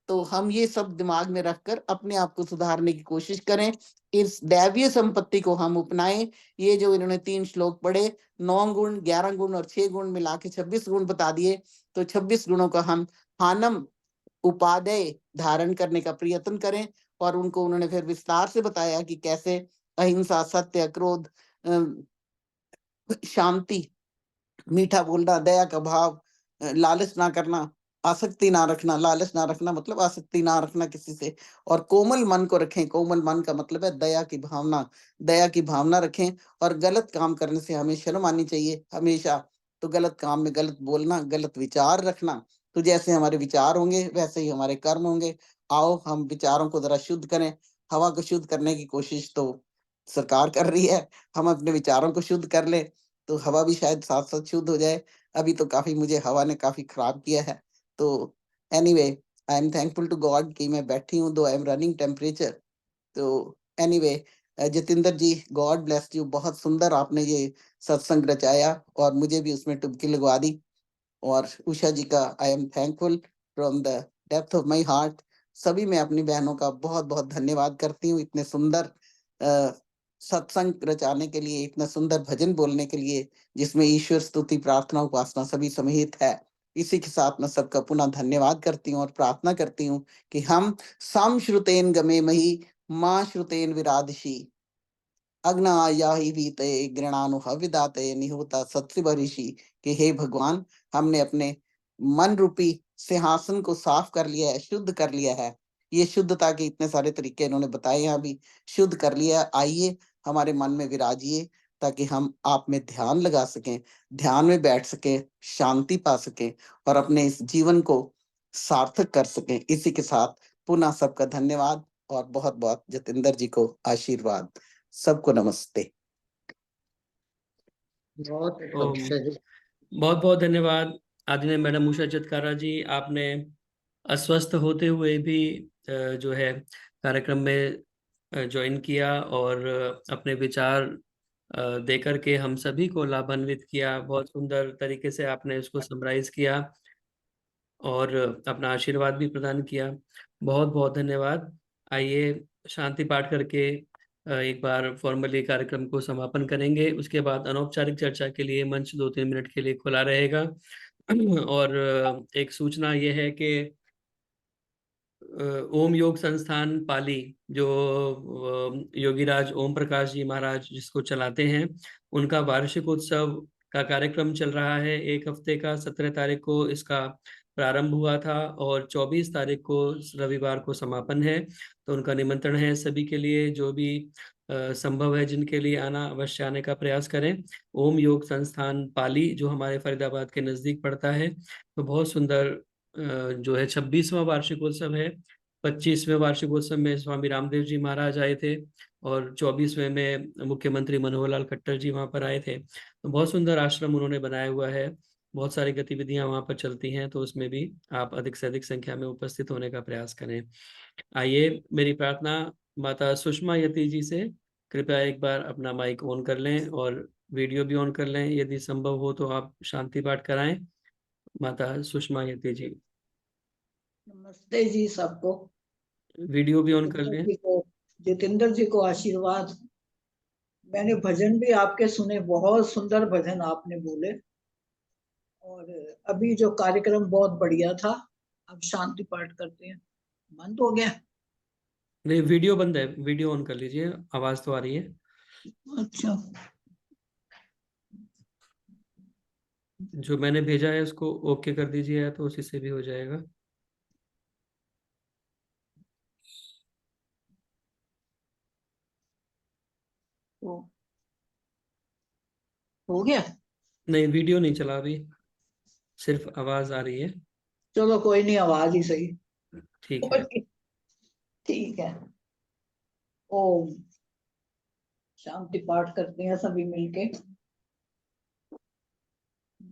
तो हम ये सब दिमाग में रखकर अपने आप को सुधारने की कोशिश करें, इस दैवीय संपत्ति को हम अपनाएं। ये जो इन्होंने 3 श्लोक पढ़े, 9 गुण, 11 गुण और 6 गुण मिला के 26 गुण बता दिए। तो 26 गुणों का हम हानम उपादेय धारण करने का प्रयत्न करें। और उनको उन्होंने फिर विस्तार से बताया कि कैसे अहिंसा, सत्य, क्रोध, शांति, मीठा बोलना, दया का भाव, लालच ना करना, आसक्ति ना रखना। लालच ना रखना मतलब आसक्ति ना रखना किसी से, और कोमल मन को रखें। कोमल मन का मतलब है दया की भावना, दया की भावना रखें। और गलत काम करने से हमें शर्म आनी चाहिए हमेशा। तो गलत काम में गलत बोलना, गलत विचार रखना। तो जैसे हमारे विचार होंगे वैसे ही हमारे कर्म होंगे। आओ हम विचारों को जरा शुद्ध करें। हवा को शुद्ध करने की कोशिश तो सरकार कर रही है, हम अपने विचारों को शुद्ध कर लें तो हवा भी शायद साथ साथ शुद्ध हो जाए। अभी तो काफी मुझे हवा ने काफी खराब किया है। तो anyway, I am thankful to God कि मैं बैठी हूँ, though I am running temperature. तो anyway, Jatinder ji, God bless you. बहुत सुंदर आपने ये सत्संग रचाया और मुझे भी उसमें टुबकी लगवा दी। और उषा जी का आई am thankful from the depth of my heart. सभी मैं अपनी बहनों का बहुत बहुत धन्यवाद करती हूँ, इतने सुंदर सत्संग रचाने के लिए, इतना सुंदर भजन बोलने के लिए जिसमें ईश्वर स्तुति, प्रार्थना, उपासना सभी समिहित है। इसी के साथ मैं सबका पुनः धन्यवाद करती हूँ और प्रार्थना करती हूँ कि हम सम श्रुतेन गमे मही मां श्रुतेन विरादशी। अग्नाया ही वीते गृणानुह विदाते निहोता सत्सिव ऋषि कि हे भगवान, हमने अपने मन रूपी सिंहासन को साफ कर लिया है, शुद्ध कर लिया है। ये शुद्धता के इतने सारे तरीके इन्होंने बताए, यहाँ भी शुद्ध कर लिया। आइए हमारे मन में विराजिए ताकि हम आप में ध्यान लगा सकें, ध्यान में बैठ सकें, शांति पा सकें और अपने इस जीवन को सार्थक कर सकें। इसी के साथ पुनः सबका धन्यवाद और बहुत बहुत जतिंदर जी को आशीर्वाद। सबको नमस्ते। बहुत बहुत बहुत धन्यवाद आदरणीय मैडम उषा चितकारा जी। आपने अस्वस्थ होते हुए भी जो है कार्यक्रम में ज्वाइन किया और अपने विचार दे करके हम सभी को लाभान्वित किया। बहुत सुंदर तरीके से आपने इसको समराइज किया और अपना आशीर्वाद भी प्रदान किया। बहुत बहुत धन्यवाद। आइए शांति पाठ करके एक बार फॉर्मली कार्यक्रम को समापन करेंगे। उसके बाद अनौपचारिक चर्चा के लिए मंच 2-3 मिनट के लिए खुला रहेगा। और एक सूचना यह है कि ओम योग संस्थान पाली जो योगीराज ओम प्रकाश जी महाराज जिसको चलाते हैं, उनका वार्षिक उत्सव का कार्यक्रम चल रहा है। 1 हफ्ते का 17 तारीख को इसका प्रारंभ हुआ था और 24 तारीख को रविवार को समापन है। तो उनका निमंत्रण है सभी के लिए, जो भी संभव है जिनके लिए आना, अवश्य आने का प्रयास करें। ओम योग संस्थान पाली जो हमारे फरीदाबाद के नजदीक पड़ता है। तो बहुत सुंदर जो है 26वां वार्षिकोत्सव है। 25वें वार्षिकोत्सव में स्वामी रामदेव जी महाराज आए थे और 24वें में मुख्यमंत्री मनोहर लाल खट्टर जी वहां पर आए थे। तो बहुत सुंदर आश्रम उन्होंने बनाया हुआ है, बहुत सारी गतिविधियां वहां पर चलती हैं। तो उसमें भी आप अधिक से अधिक संख्या में उपस्थित होने का प्रयास करें। आइए, मेरी प्रार्थना माता सुषमा यति जी से, कृपया एक बार अपना माइक ऑन कर लें और वीडियो भी ऑन कर लें। यदि संभव हो तो आप शांति पाठ कराएं। माता सुषमा यति जी, नमस्ते जी सबको। वीडियो भी ऑन कर लें। जितेंद्र जी को आशीर्वाद। मैंने भजन भी आपके सुने, बहुत सुंदर भजन आपने बोले और अभी जो कार्यक्रम बहुत बढ़िया था। अब शांति पाठ करते हैं। बंद हो गया? नहीं, वीडियो बंद है, वीडियो ऑन कर लीजिए, आवाज तो आ रही है। अच्छा, जो मैंने भेजा है उसको ओके कर दीजिए, तो उसी से भी हो जाएगा। हो गया? नहीं, वीडियो नहीं चला अभी, सिर्फ आवाज आ रही है। चलो कोई नहीं, आवाज ही सही। ठीक है, ठीक है। ओम शांति पाठ करते हैं सभी मिलके।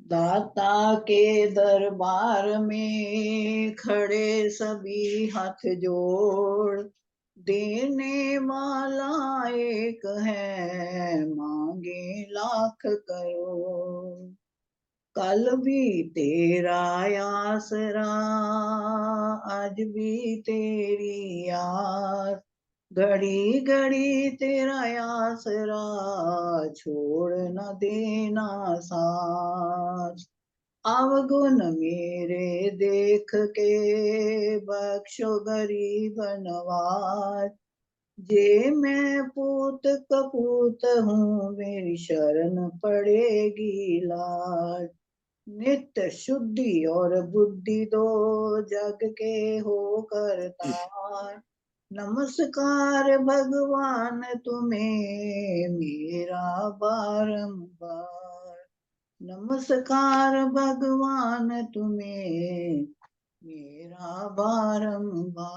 दाता के दरबार में खड़े सभी हाथ जोड़, देने वाला एक है, मांगे लाख करोड़। कल भी तेरा आसरा, आज भी तेरी याद, घड़ी घड़ी तेरा आसरा, छोड़ न देना साथ। अवगुण मेरे देख के बख्शो गरीब नवाज, जे मैं पूत कपूत हूँ, मेरी शरण पड़ेगी लाज। नित्य शुद्धि और बुद्धि दो, जग के हो करतार। नमस्कार भगवान तुम्हें मेरा बारंबार, नमस्कार भगवान तुम्हें मेरा बारंबार।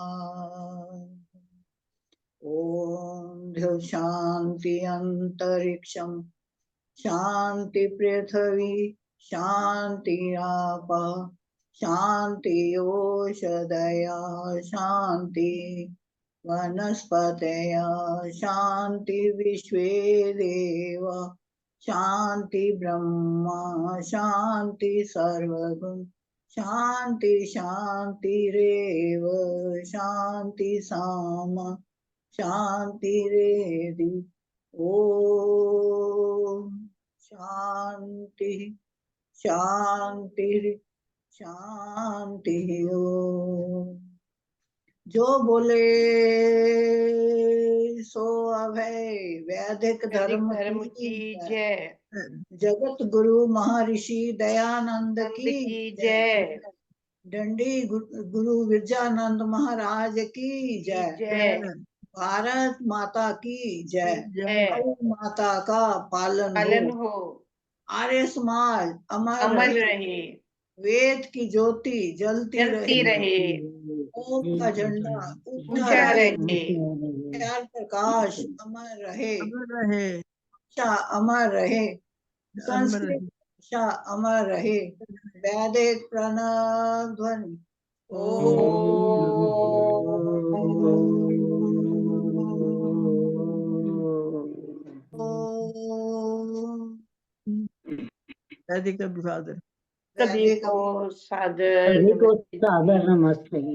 ओम ध्रुव शांति अंतरिक्षम, शांति पृथ्वी, शांति आपा, शांति ओषधया, शांति वनस्पतया, शांति विश्वे देवा, शांति ब्रह्मा, शांति सर्वगुण, शांति शांतिरेव, शांति सामा, शांतिरेधि। ओम शांति शांति शांति। ओम जो बोले सो अभय, वैदिक धर्म धर्म की की जय। जगत गुरु महर्षि दयानंद नंद की की जय। दंडी गुरु विरजानंद महाराज की जय। जय। भारत माता की जय। जय। गौ माता का पालन पालन हो। हो। आर्य समाज अमर अमर रहे। रहे। वेद की ज्योति जलती जलती रहे। रहे। ओम का झंडा ऊंचा ऊंचा रहे। रहे। प्यार प्रकाश अमर रहे। अमर रहे। भाषा अमर रहे। अमर संस्कृत रहे। भाषा अमर रहे। वैदिक प्रणव ध्वनि वैदिक अभिवादन। सभी को सादर सभी को नमस्ते। सादर नमस्ते।